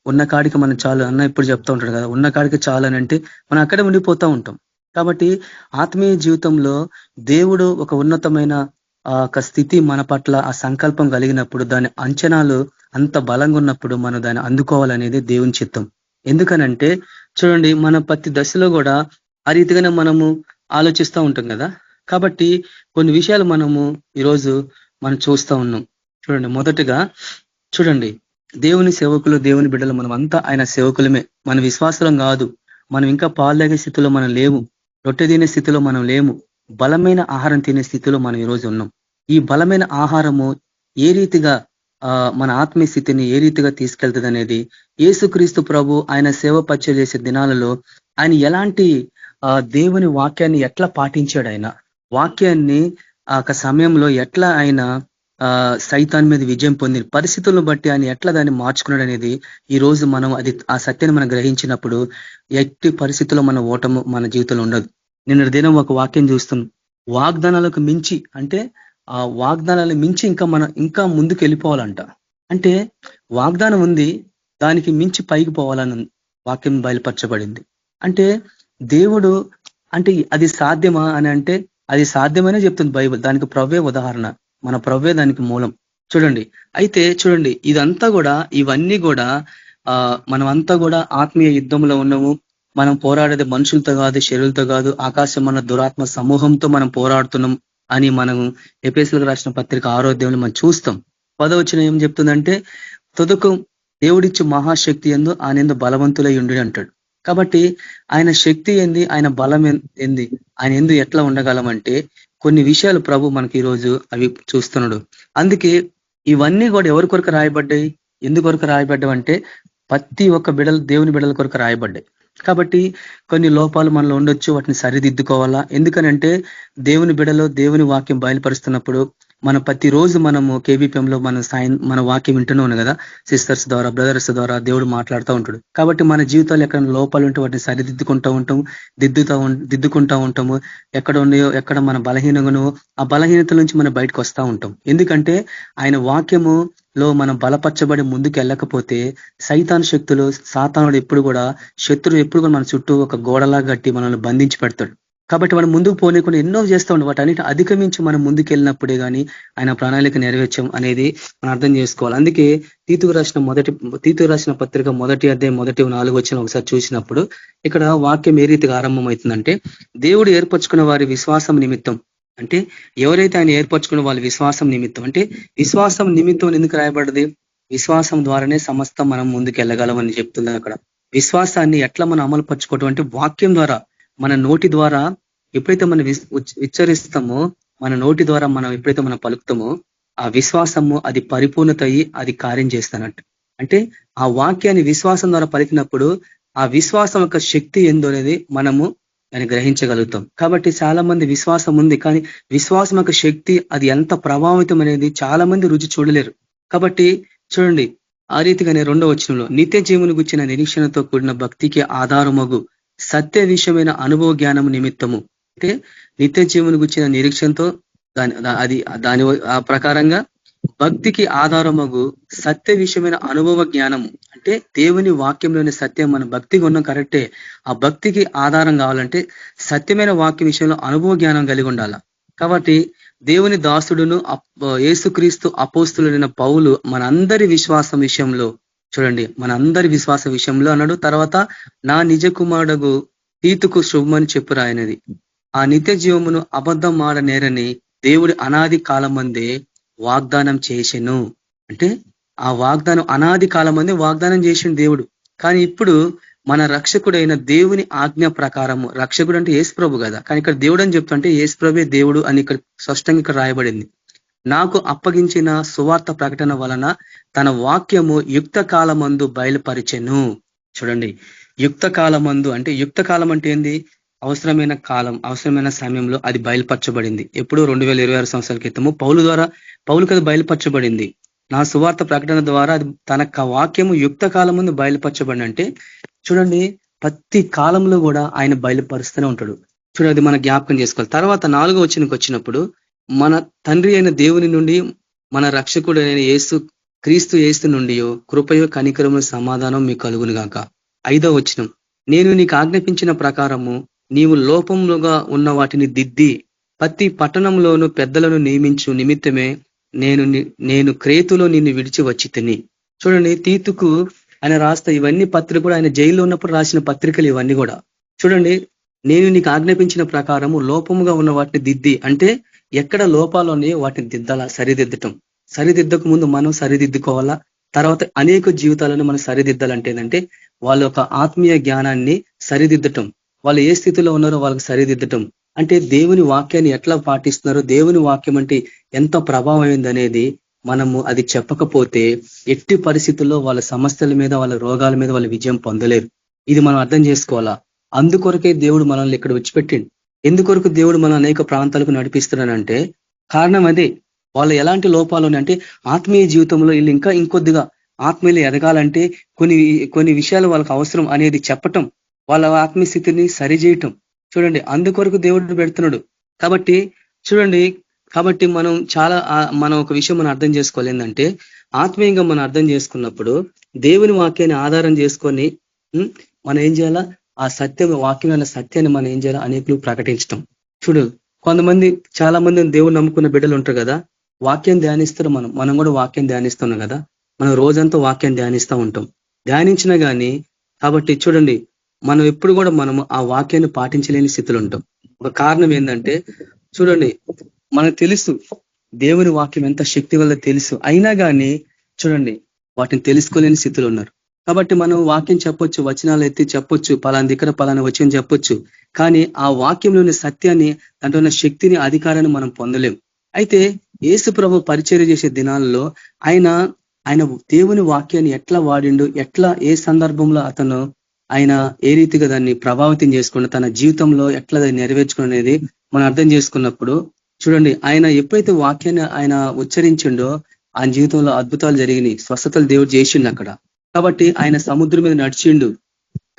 ఉన్న కాడికి మనం చాలు అన్న ఇప్పుడు చెప్తూ ఉంటాడు కదా, ఉన్న కాడికి చాలు అని అంటే మనం అక్కడే ఉండిపోతూ ఉంటాం. కాబట్టి ఆత్మీయ జీవితంలో దేవుడు ఒక ఉన్నతమైన ఒక స్థితి మన పట్ల ఆ సంకల్పం కలిగినప్పుడు దాని అంచనాలు అంత బలంగా ఉన్నప్పుడు మనం దాన్ని అందుకోవాలనేది దేవుని చిత్తం. ఎందుకనంటే చూడండి, మన ప్రతి దశలో కూడా ఆ రీతిగానే మనము ఆలోచిస్తూ ఉంటాం కదా. కాబట్టి కొన్ని విషయాలు మనము ఈరోజు మనం చూస్తూ ఉన్నాం. చూడండి, మొదటగా చూడండి, దేవుని సేవకులు, దేవుని బిడ్డలు మనం అంతా ఆయన సేవకులమే. మన విశ్వాసం కాదు, మనం ఇంకా పాలు తాగే స్థితిలో మనం లేము, రొట్టె తినే స్థితిలో మనం లేము, బలమైన ఆహారం తినే స్థితిలో మనం ఈరోజు ఉన్నాం. ఈ బలమైన ఆహారము ఏ రీతిగా మన ఆత్మీయ స్థితిని ఏ రీతిగా తీసుకెళ్తుంది అనేది యేసుక్రీస్తు ప్రభు ఆయన సేవ పరిచయం చేసే దినాలలో ఆయన ఎలాంటి దేవుని వాక్యాన్ని ఎట్లా పాటించాడు, ఆయన వాక్యాన్ని ఆ సమయంలో ఎట్లా ఆయన సైతాన్ మీద విజయం పొంది పరిస్థితులను బట్టి ఆయన ఎట్లా దాన్ని మార్చుకున్నాడు అనేది ఈ రోజు మనం ఆ సత్యాన్ని మనం గ్రహించినప్పుడు ఎట్టి పరిస్థితుల్లో మన ఓటము మన జీవితంలో ఉండదు. నిన్న దినం ఒక వాక్యం చూస్తున్నాం, వాగ్దానాలకు మించి అంటే ఆ వాగ్దానాలు మించి ఇంకా ముందుకు వెళ్ళిపోవాలంట. అంటే వాగ్దానం ఉంది, దానికి మించి పైకి పోవాలని వాక్యం బయలుపరచబడింది. అంటే దేవుడు అంటే అది సాధ్యమా అని అంటే అది సాధ్యమనే చెప్తుంది బైబిల్. దానికి ప్రవ్వే ఉదాహరణ, మన ప్రవ్వే దానికి మూలం. చూడండి, అయితే చూడండి, ఇవన్నీ కూడా మనమంతా కూడా ఆత్మీయ యుద్ధంలో ఉన్నాము. మనం పోరాడేది మనుషులతో కాదు, శరీరులతో కాదు, ఆకాశం మన దురాత్మ సమూహంతో మనం పోరాడుతున్నాం అని మనం ఎఫెసీయులకు రాసిన పత్రిక 6వ అధ్యాయంలో మనం చూస్తాం. 10వ వచనం ఏం చెప్తుందంటే, తుదకు దేవుడిచ్చి మహాశక్తి యందు ఆయన బలవంతులై ఉండి అంటాడు. కాబట్టి ఆయన శక్తి ఏంది, ఆయన బలం ఏంది, ఆయన ఎందు ఎట్లా ఉండగలమంటే కొన్ని విషయాలు ప్రభు మనకి ఈరోజు అవి చూస్తున్నాడు. అందుకే ఇవన్నీ కూడా ఎవరి కొరకు రాయబడ్డాయి, ఎందుకొరకు రాయబడ్డావంటే ప్రతి ఒక్క దేవుని బిడల కొరకు రాయబడ్డాయి. కాబట్టి కొన్ని లోపాలు మనలో ఉండొచ్చు, వాటిని సరిదిద్దుకోవాలా. ఎందుకనంటే దేవుని బిడలో దేవుని వాక్యం బయలుపరుస్తున్నప్పుడు మన ప్రతిరోజు మనము కేబీపీఎంలో మన వాక్యం వింటూనే కదా, సిస్టర్స్ ద్వారా, బ్రదర్స్ ద్వారా దేవుడు మాట్లాడుతూ ఉంటాడు. కాబట్టి మన జీవితాలు ఎక్కడ లోపాలు ఉంటే వాటిని సరిదిద్దుకుంటూ ఉంటాము, దిద్దుకుంటూ ఉంటాము. ఎక్కడ ఉన్నాయో, ఎక్కడ మన బలహీనంగానో ఆ బలహీనత నుంచి మనం బయటకు వస్తూ ఉంటాం. ఎందుకంటే ఆయన వాక్యములో మనం బలపరచబడి ముందుకు వెళ్ళకపోతే సైతాన్ శక్తులు, సాతానుడు ఎప్పుడు కూడా మన చుట్టూ ఒక గోడలా కట్టి మనల్ని బంధించి పెడతాడు. కాబట్టి మనం ముందుకు పోనీకుండా ఎన్నో చేస్తూ ఉంటాం. వాటన్నిటి అధిగమించి మనం ముందుకు వెళ్ళినప్పుడే కానీ ఆయన ప్రణాళిక నెరవేర్చం అనేది మనం అర్థం చేసుకోవాలి. అందుకే తీతుకు రాసిన పత్రిక 1వ అధ్యాయం 1-4 వచ్చిన ఒకసారి చూసినప్పుడు ఇక్కడ వాక్యం ఏ రీతిగా ఆరంభమవుతుందంటే, దేవుడు ఏర్పరచుకున్న వారి విశ్వాసం నిమిత్తం, అంటే ఎవరైతే ఆయన ఏర్పరచుకున్న వాళ్ళ విశ్వాసం నిమిత్తం, అంటే విశ్వాసం నిమిత్తం ఎందుకు రాయబడ్డది, విశ్వాసం ద్వారానే సమస్తం మనం ముందుకు వెళ్ళగలమని చెప్తుంది. అక్కడ విశ్వాసాన్ని ఎట్లా మనం అమలు పరుచుకోవటం అంటే వాక్యం ద్వారా, మన నోటి ద్వారా ఎప్పుడైతే మనం ఉచ్చరిస్తామో, మన నోటి ద్వారా మనం ఎప్పుడైతే మనం పలుకుతామో ఆ విశ్వాసము అది పరిపూర్ణత అయ్యి అది కార్యం చేస్తానట్టు. అంటే ఆ వాక్యాన్ని విశ్వాసం ద్వారా పలికినప్పుడు ఆ విశ్వాసం యొక్క శక్తి ఏందో అనేది మనము దాన్ని గ్రహించగలుగుతాం. కాబట్టి చాలా మంది విశ్వాసం ఉంది, కానీ విశ్వాసం యొక్క శక్తి అది ఎంత ప్రభావితం అనేది చాలా మంది రుచి చూడలేరు. కాబట్టి చూడండి, ఆ రీతిగానే 2వ వచనంలో నిత్య జీవుని గుచ్చిన నిరీక్షణతో కూడిన భక్తికి ఆధారమగు సత్య విషయమైన అనుభవ జ్ఞానం నిమిత్తము, అంటే నిత్య జీవుని గుచ్చిన నిరీక్షణతో దాని ఆ ప్రకారంగా భక్తికి ఆధారమగు సత్య విషయమైన అనుభవ జ్ఞానము, అంటే దేవుని వాక్యంలోని సత్యం మన భక్తిగా ఉన్నాం కరెక్టే. ఆ భక్తికి ఆధారం కావాలంటే సత్యమైన వాక్య విషయంలో అనుభవ జ్ఞానం కలిగి ఉండాల. కాబట్టి దేవుని దాసుడును యేసుక్రీస్తు అపోస్తులైన పౌలు మనందరి విశ్వాసం విషయంలో చూడండి, మనందరి విశ్వాస విషయంలో అన్నాడు. తర్వాత నా నిజ కుమారుడు తీతుకు శుభమని చెప్పురా ఆయనది, ఆ నిత్య జీవమును అబద్ధం ఆడనేరని దేవుడి అనాది కాలమందే వాగ్దానం చేసెను. అంటే ఆ వాగ్దానం అనాది కాలమందే వాగ్దానం చేసిండు దేవుడు. కానీ ఇప్పుడు మన రక్షకుడైన దేవుని ఆజ్ఞ ప్రకారము, రక్షకుడు అంటే యేసు ప్రభు కదా, కానీ ఇక్కడ దేవుడు అని చెప్తుంటే యేసు ప్రభే దేవుడు అని ఇక్కడ స్పష్టంగా ఇక్కడ రాయబడింది. నాకు అప్పగించిన సువార్త ప్రకటన వలన తన వాక్యము యుక్త కాలమందు బయలుపరిచెను. చూడండి, యుక్త కాలమందు అంటే యుక్త కాలం అంటే ఏంది? అవసరమైన కాలం, అవసరమైన సమయంలో అది బయలుపరచబడింది. ఎప్పుడు 2026 సంవత్సరాల క్రితము పౌలుకు అది బయలుపరచబడింది. నా సువార్త ప్రకటన ద్వారా అది తన వాక్యము యుక్త కాలం ముందు బయలుపరచబడి అంటే చూడండి, ప్రతి కాలంలో కూడా ఆయన బయలుపరుస్తూనే ఉంటాడు. చూడండి, అది మన జ్ఞాపకం చేసుకోవాలి. తర్వాత 4వ వచనంకి వచ్చినప్పుడు మన తండ్రి అయిన దేవుని నుండి మన రక్షకుడు అయిన క్రీస్తు యేసు నుండి కృపయో కనికరము సమాధానం మీకు కలుగును గాక. 5వ వచనం, నేను నీకు ఆజ్ఞాపించిన ప్రకారము నీవు లోపములుగా ఉన్న వాటిని దిద్ది ప్రతి పట్టణంలోను పెద్దలను నియమించు నిమిత్తమే నేను క్రేతులో నిన్ను విడిచి వచ్చి తిని. చూడండి, తీతుకు ఆయన రాస్తా ఇవన్నీ పత్రిక కూడా ఆయన జైల్లో ఉన్నప్పుడు రాసిన పత్రికలు ఇవన్నీ కూడా. చూడండి, నేను నీకు ఆజ్ఞాపించిన ప్రకారము లోపముగా ఉన్న వాటిని దిద్ది అంటే ఎక్కడ లోపాలు ఉన్నాయో వాటిని దిద్దాలా, సరిదిద్దకు ముందు మనం సరిదిద్దుకోవాలా. తర్వాత అనేక జీవితాలను మనం సరిదిద్దాలంటే ఏంటంటే వాళ్ళ యొక్క ఆత్మీయ జ్ఞానాన్ని సరిదిద్దటం, వాళ్ళు ఏ స్థితిలో ఉన్నారో వాళ్ళకి సరిదిద్దటం. అంటే దేవుని వాక్యాన్ని ఎట్లా పాటిస్తున్నారో, దేవుని వాక్యం అంటే ఎంత ప్రభావం అనేది మనము అది చెప్పకపోతే ఎట్టి పరిస్థితుల్లో వాళ్ళ సమస్యల మీద, వాళ్ళ రోగాల మీద వాళ్ళ విజయం పొందలేరు. ఇది మనం అర్థం చేసుకోవాలా. అందుకొరకే దేవుడు మనల్ని ఇక్కడ విడిచిపెట్టిండు. ఎందుకొరకు దేవుడు మన అనేక ప్రాంతాలకు నడిపిస్తున్నానంటే కారణం అదే. వాళ్ళు ఎలాంటి లోపాలు ఉన్నాయంటే ఆత్మీయ జీవితంలో వీళ్ళు ఇంకా ఇంకొద్దిగా ఆత్మీయులు ఎదగాలంటే కొన్ని విషయాలు వాళ్ళకి అవసరం అనేది చెప్పటం, వాళ్ళ ఆత్మీయ స్థితిని సరిచేయటం. చూడండి, అందుకొరకు దేవుడు పెడుతున్నాడు. కాబట్టి మనం ఒక విషయం మనం అర్థం చేసుకోవాలి. ఏంటంటే ఆత్మీయంగా మనం అర్థం చేసుకున్నప్పుడు దేవుని వాక్యాన్ని ఆధారం చేసుకొని మనం ఏం చేయాలా, ఆ వాక్యమైన సత్యాన్ని మనం ఏం చేయాలా, అనేకులు ప్రకటించటం. చూడు, చాలా మంది దేవుడు నమ్ముకున్న బిడ్డలు ఉంటారు కదా, వాక్యం ధ్యానిస్తారు. మనం కూడా వాక్యం ధ్యానిస్తున్నాం కదా, మనం రోజంతా వాక్యం ధ్యానిస్తూ ఉంటాం. ధ్యానించినా కానీ కాబట్టి చూడండి, మనం ఎప్పుడు కూడా మనము ఆ వాక్యాన్ని పాటించలేని స్థితిలో ఉంటాం. ఒక కారణం ఏంటంటే చూడండి, మనకు తెలుసు దేవుని వాక్యం ఎంత శక్తి వల్ల తెలుసు, అయినా కానీ చూడండి వాటిని తెలుసుకోలేని స్థితిలో ఉన్నారు. కాబట్టి మనం వాక్యం చెప్పొచ్చు, వచనాలు ఎత్తి చెప్పొచ్చు, పలానా దిక్కన పలానా వచనం చెప్పొచ్చు, కానీ ఆ వాక్యంలోని సత్యాన్ని, దాంట్లో ఉన్న శక్తిని, అధికారాన్ని మనం పొందలేం. అయితే యేసు ప్రభు పరిచర్య చేసే దినాల్లో ఆయన దేవుని వాక్యాన్ని ఎట్లా వాడిండు, ఎట్లా ఏ సందర్భంలో ఆయన ఏ రీతిగా దాన్ని ప్రభావితం చేసుకున్న తన జీవితంలో ఎట్లా దాన్ని నెరవేర్చుకునేది మనం అర్థం చేసుకున్నప్పుడు చూడండి, ఆయన ఎప్పుడైతే వాక్యాన్ని ఆయన ఉచ్చరించిండో ఆయన జీవితంలో అద్భుతాలు జరిగినాయి, స్వస్థతలు దేవుడు చేసిండు అక్కడ. కాబట్టి ఆయన సముద్రం మీద నడిచిండు.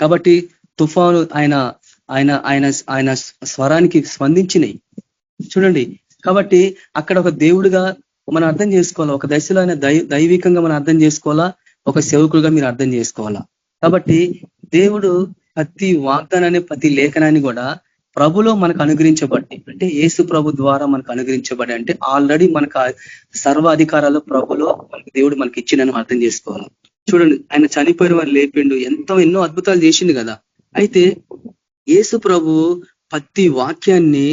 కాబట్టి తుఫాను ఆయన స్వరానికి స్పందించినాయి. చూడండి, కాబట్టి అక్కడ ఒక దేవుడుగా మనం అర్థం చేసుకోవాలా, ఒక దశలో ఆయన దైవికంగా మనం అర్థం చేసుకోవాలా, ఒక సేవకులుగా మీరు అర్థం చేసుకోవాలా. కాబట్టి దేవుడు ప్రతి వాగ్దానాన్ని, ప్రతి లేఖనాన్ని కూడా ప్రభులో మనకు అనుగ్రహించబడి, అంటే యేసు ప్రభు ద్వారా మనకు అనుగ్రహించబడి, అంటే ఆల్రెడీ మనకు సర్వాధికారాలు ప్రభులో మనకు దేవుడు మనకి ఇచ్చిందని అర్థం చేసుకోవాలి. చూడండి, ఆయన చనిపోయిన వారు లేపిండు, ఎన్నో అద్భుతాలు చేసిండు కదా. అయితే యేసు ప్రభు ప్రతి వాక్యాన్ని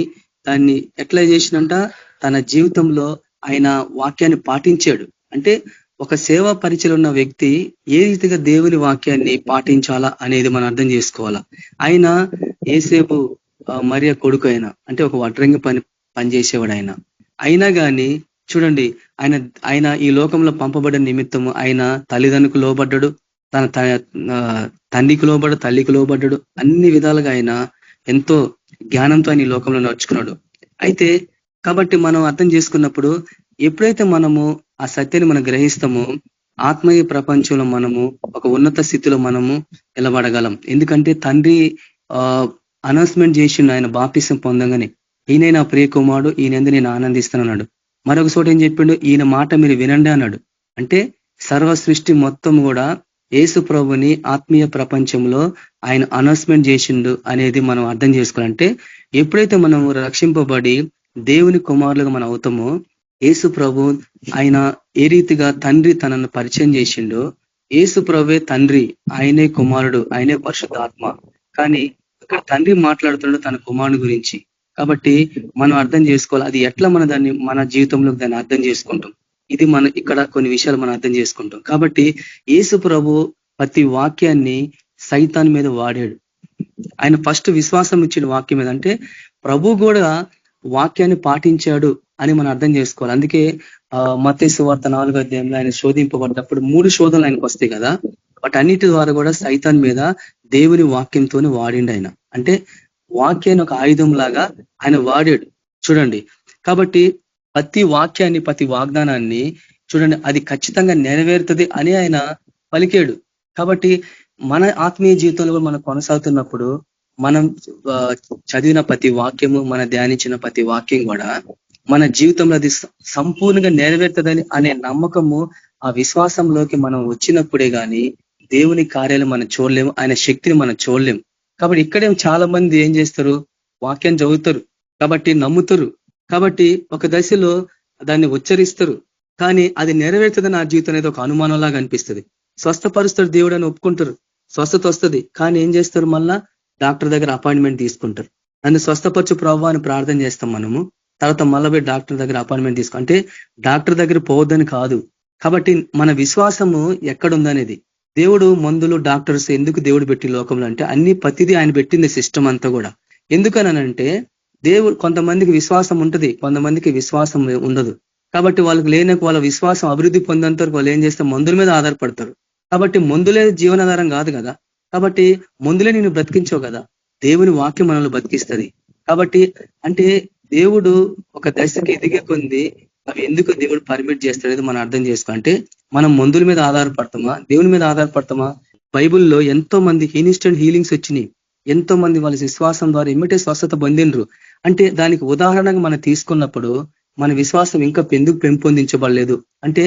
దాన్ని ఎట్లా చేసినంట తన జీవితంలో ఆయన వాక్యాన్ని పాటించాడు. అంటే ఒక సేవా పరిచయం ఉన్న వ్యక్తి ఏ రీతిగా దేవుని వాక్యాన్ని పాటించాలా అనేది మనం అర్థం చేసుకోవాలా. ఆయన ఏసేపు మరియ కొడుకు అయినా, అంటే ఒక వడ్రంగి పనిచేసేవాడు ఆయన. అయినా కానీ చూడండి, ఆయన ఈ లోకంలో పంపబడిన నిమిత్తము ఆయన తల్లిదండ్రులకు లోబడ్డాడు, తన తండ్రికి లోబడ్డాడు, తల్లికి లోబడ్డాడు. అన్ని విధాలుగా ఆయన ఎంతో జ్ఞానంతో ఆయన ఈ లోకంలో నడుచుకున్నాడు. అయితే కాబట్టి మనం అర్థం చేసుకున్నప్పుడు ఎప్పుడైతే మనము ఆ సత్యాన్ని మనం గ్రహిస్తామో ఆత్మీయ ప్రపంచంలో మనము ఒక ఉన్నత స్థితిలో మనము నిలబడగలం. ఎందుకంటే తండ్రి అనౌన్స్మెంట్ చేసిండు ఆయన బాప్తిసం పొందంగానే, ఈయన నా ప్రియ కుమారుడు, ఈయనందు నేను ఆనందిస్తున్నాడు. మరొక చోట ఏం చెప్పిండు, ఈయన మాట మీరు వినండి అన్నాడు. అంటే సర్వ సృష్టి మొత్తం కూడా యేసు ప్రభుని ఆత్మీయ ప్రపంచంలో ఆయన అనౌన్స్మెంట్ చేసిండు అనేది మనం అర్థం చేసుకోవాలంటే, ఎప్పుడైతే మనం రక్షింపబడి దేవుని కుమారులుగా మనం అవుతామో, యేసు ప్రభు ఆయన ఏ రీతిగా తండ్రి తనను పరిచయం చేసిండో, యేసు ప్రభువే తండ్రి, ఆయనే కుమారుడు, ఆయనే పరిశుద్ధాత్మ. కానీ ఇక్కడ తండ్రి మాట్లాడుతున్నాడు తన కుమారుని గురించి. కాబట్టి మనం అర్థం చేసుకోవాలి, అది ఎట్లా మన జీవితంలో దాన్ని అర్థం చేసుకుంటాం. ఇది ఇక్కడ కొన్ని విషయాలు మనం అర్థం చేసుకుంటాం. కాబట్టి యేసు ప్రభు ప్రతి వాక్యాన్ని సైతాన్ మీద వాడాడు. ఆయన ఫస్ట్ విశ్వాసం ఇచ్చిన వాక్యం మీద, అంటే ప్రభు కూడా వాక్యాన్ని పాటించాడు అని మనం అర్థం చేసుకోవాలి. అందుకే మత్తయి సువార్త 4వ అధ్యాయంలో ఆయన శోధింపబడ్డప్పుడు 3 శోధనలు ఆయనకు వస్తాయి కదా. వాటన్నిటి ద్వారా కూడా సైతాన్ మీద దేవుని వాక్యంతోనే వాడిండు ఆయన. అంటే వాక్యాన్ని ఒక ఆయుధం లాగా ఆయన వాడాడు చూడండి. కాబట్టి ప్రతి వాక్యాన్ని, ప్రతి వాగ్దానాన్ని చూడండి, అది ఖచ్చితంగా నెరవేరుతుంది అని ఆయన పలికాడు. కాబట్టి మన ఆత్మీయ జీవితంలో మనం కొనసాగుతున్నప్పుడు మనం చదివిన ప్రతి వాక్యము, మన ధ్యానించిన ప్రతి వాక్యం కూడా మన జీవితంలో అది సంపూర్ణంగా నెరవేరుతుందని అనే నమ్మకము, ఆ విశ్వాసంలోకి మనం వచ్చినప్పుడే గాని దేవుని కార్యాలు మనం చూడలేము, ఆయన శక్తిని మనం చూడలేము. కాబట్టి ఇక్కడే చాలా మంది ఏం చేస్తారు, వాక్యం చదువుతారు కాబట్టి నమ్ముతారు, కాబట్టి ఒక దశలో దాన్ని ఉచ్చరిస్తారు, కానీ అది నెరవేరుతుందని ఆ జీవితం అనేది ఒక అనుమానంలాగా అనిపిస్తుంది. స్వస్థపరుస్తాడు దేవుడు అని ఒప్పుకుంటారు, స్వస్థత వస్తుంది, కానీ ఏం చేస్తారు, మళ్ళా డాక్టర్ దగ్గర అపాయింట్మెంట్ తీసుకుంటారు. నన్ను స్వస్థపరచు ప్రభువా అని ప్రార్థన చేస్తాం మనము, తర్వాత మళ్ళీ డాక్టర్ దగ్గర అపాయింట్మెంట్ తీసుకో అంటే డాక్టర్ దగ్గర పోవద్దని కాదు. కాబట్టి మన విశ్వాసము ఎక్కడుందనేది, దేవుడు మందులు డాక్టర్స్ ఎందుకు దేవుడు పెట్టి లోకంలో అంటే అన్ని ప్రతిదీ ఆయన పెట్టింది సిస్టమ్ అంతా కూడా. ఎందుకనంటే దేవుడు కొంతమందికి విశ్వాసం ఉంటుంది, కొంతమందికి విశ్వాసం ఉండదు. కాబట్టి వాళ్ళకి వాళ్ళ విశ్వాసం అభివృద్ధి పొందేంత వరకు వాళ్ళు ఏం చేస్తే మందుల మీద ఆధారపడతారు. కాబట్టి మందులే జీవనాధారం కాదు కదా, కాబట్టి మందులే నేను బ్రతికించవు కదా, దేవుని వాక్యం మనల్ని బతికిస్తుంది. కాబట్టి అంటే దేవుడు ఒక దశకి ఎదిగే కొంది అవి ఎందుకు దేవుడు పర్మిట్ చేస్తాడేది మనం అర్థం చేసుకో. అంటే మనం మందుల మీద ఆధారపడతామా, దేవుని మీద ఆధారపడతామా? బైబుల్లో ఎంతో మంది ఇన్స్టెంట్ హీలింగ్స్ వచ్చినాయి, ఎంతో మంది వాళ్ళ విశ్వాసం ద్వారా ఇమ్మటే స్వస్థత పొందినరు. అంటే దానికి ఉదాహరణగా మనం తీసుకున్నప్పుడు మన విశ్వాసం ఇంకా ఎందుకు పెంపొందించబడలేదు అంటే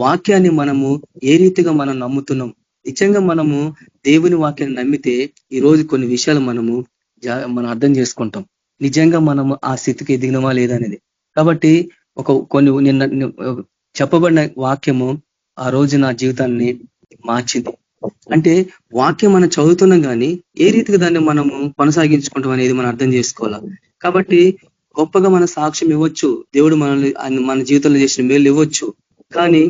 వాక్యాన్ని మనము ఏ రీతిగా మనం నమ్ముతున్నాం. నిజంగా మనము దేవుని వాక్యాన్ని నమ్మితే ఈ రోజు కొన్ని విషయాలు మనం అర్థం చేసుకుంటాం, నిజంగా మనము ఆ స్థితికి ఎదిగినమా లేదనేది. కాబట్టి కొన్ని నిన్న చెప్పబడిన వాక్యము ఆ రోజు నా జీవితాన్ని మార్చింది. అంటే వాక్యం మనం చదువుతున్నాం కానీ ఏ రీతిగా దాన్ని మనము కొనసాగించుకుంటాం అనేది మనం అర్థం చేసుకోవాలి. కాబట్టి గొప్పగా మన సాక్ష్యం ఇవ్వచ్చు, దేవుడు మనల్ని మన జీవితంలో చేసిన మేలు ఇవ్వచ్చు, కానీ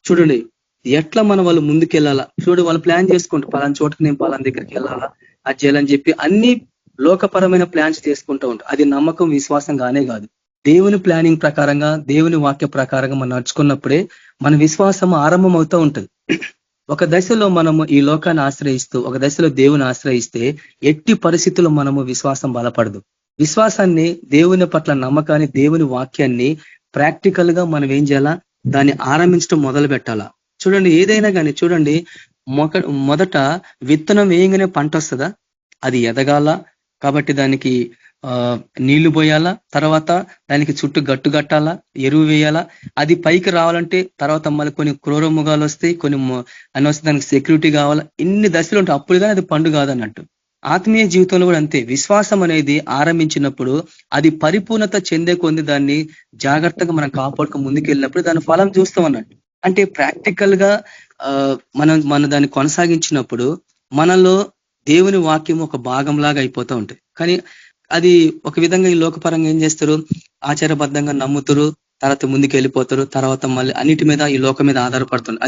చూడండి ఎట్లా మనం వాళ్ళు ముందుకెళ్ళాలా. చూడండి వాళ్ళు ప్లాన్ చేసుకుంటారు, పలానా చోటుకు నేను పలానా దగ్గరికి వెళ్ళాలా, అది చేయాలని చెప్పి అన్ని లోకపరమైన ప్లాన్స్ చేసుకుంటూ ఉంటారు. అది నమ్మకం, విశ్వాసం కానే కాదు. దేవుని ప్లానింగ్ ప్రకారంగా, దేవుని వాక్య ప్రకారంగా మనం నడుచుకున్నప్పుడే మన విశ్వాసం ఆరంభం అవుతూ ఉంటుంది. ఒక దశలో మనము ఈ లోకాన్ని ఆశ్రయిస్తూ, ఒక దశలో దేవుని ఆశ్రయిస్తే ఎట్టి పరిస్థితుల్లో మనము విశ్వాసం బలపడదు. విశ్వాసాన్ని, దేవుని పట్ల నమ్మకాన్ని, దేవుని వాక్యాన్ని ప్రాక్టికల్ గా మనం ఏం చేయాలా, దాన్ని ఆరంభించడం మొదలు పెట్టాలా. చూడండి ఏదైనా కానీ చూడండి, మొదట విత్తనం వేయంగానే పంట వస్తుందా? అది ఎదగాల, కాబట్టి దానికి నీళ్లు పోయాలా, తర్వాత దానికి చుట్టూ గట్టు కట్టాలా, ఎరువు వేయాలా. అది పైకి రావాలంటే తర్వాత మళ్ళీ కొన్ని క్రూర మృగాలు వస్తాయి, కొన్ని అని వస్తే దానికి సెక్యూరిటీ కావాలా, ఇన్ని దశలు ఉంటాయి, అప్పుడు కానీ అది పండు కాదన్నట్టు. ఆత్మీయ జీవితంలో కూడా అంతే. విశ్వాసం అనేది ఆరంభించినప్పుడు అది పరిపూర్ణత చెందే కొంది దాన్ని జాగ్రత్తగా మనం కాపాడుకు ముందుకెళ్ళినప్పుడు దాని ఫలం చూస్తాం అన్నట్టు. అంటే ప్రాక్టికల్ గా మనం దాన్ని కొనసాగించినప్పుడు మనలో దేవుని వాక్యం ఒక భాగంలాగా అయిపోతూ ఉంటుంది. కానీ అది ఒక విధంగా ఈ లోకపరంగా ఏం చేస్తారు, ఆచారబద్ధంగా నమ్ముతారు, తర్వాత ముందుకు వెళ్ళిపోతారు, తర్వాత మళ్ళీ అన్నిటి మీద ఈ లోకం మీద ఆధారపడుతుంది.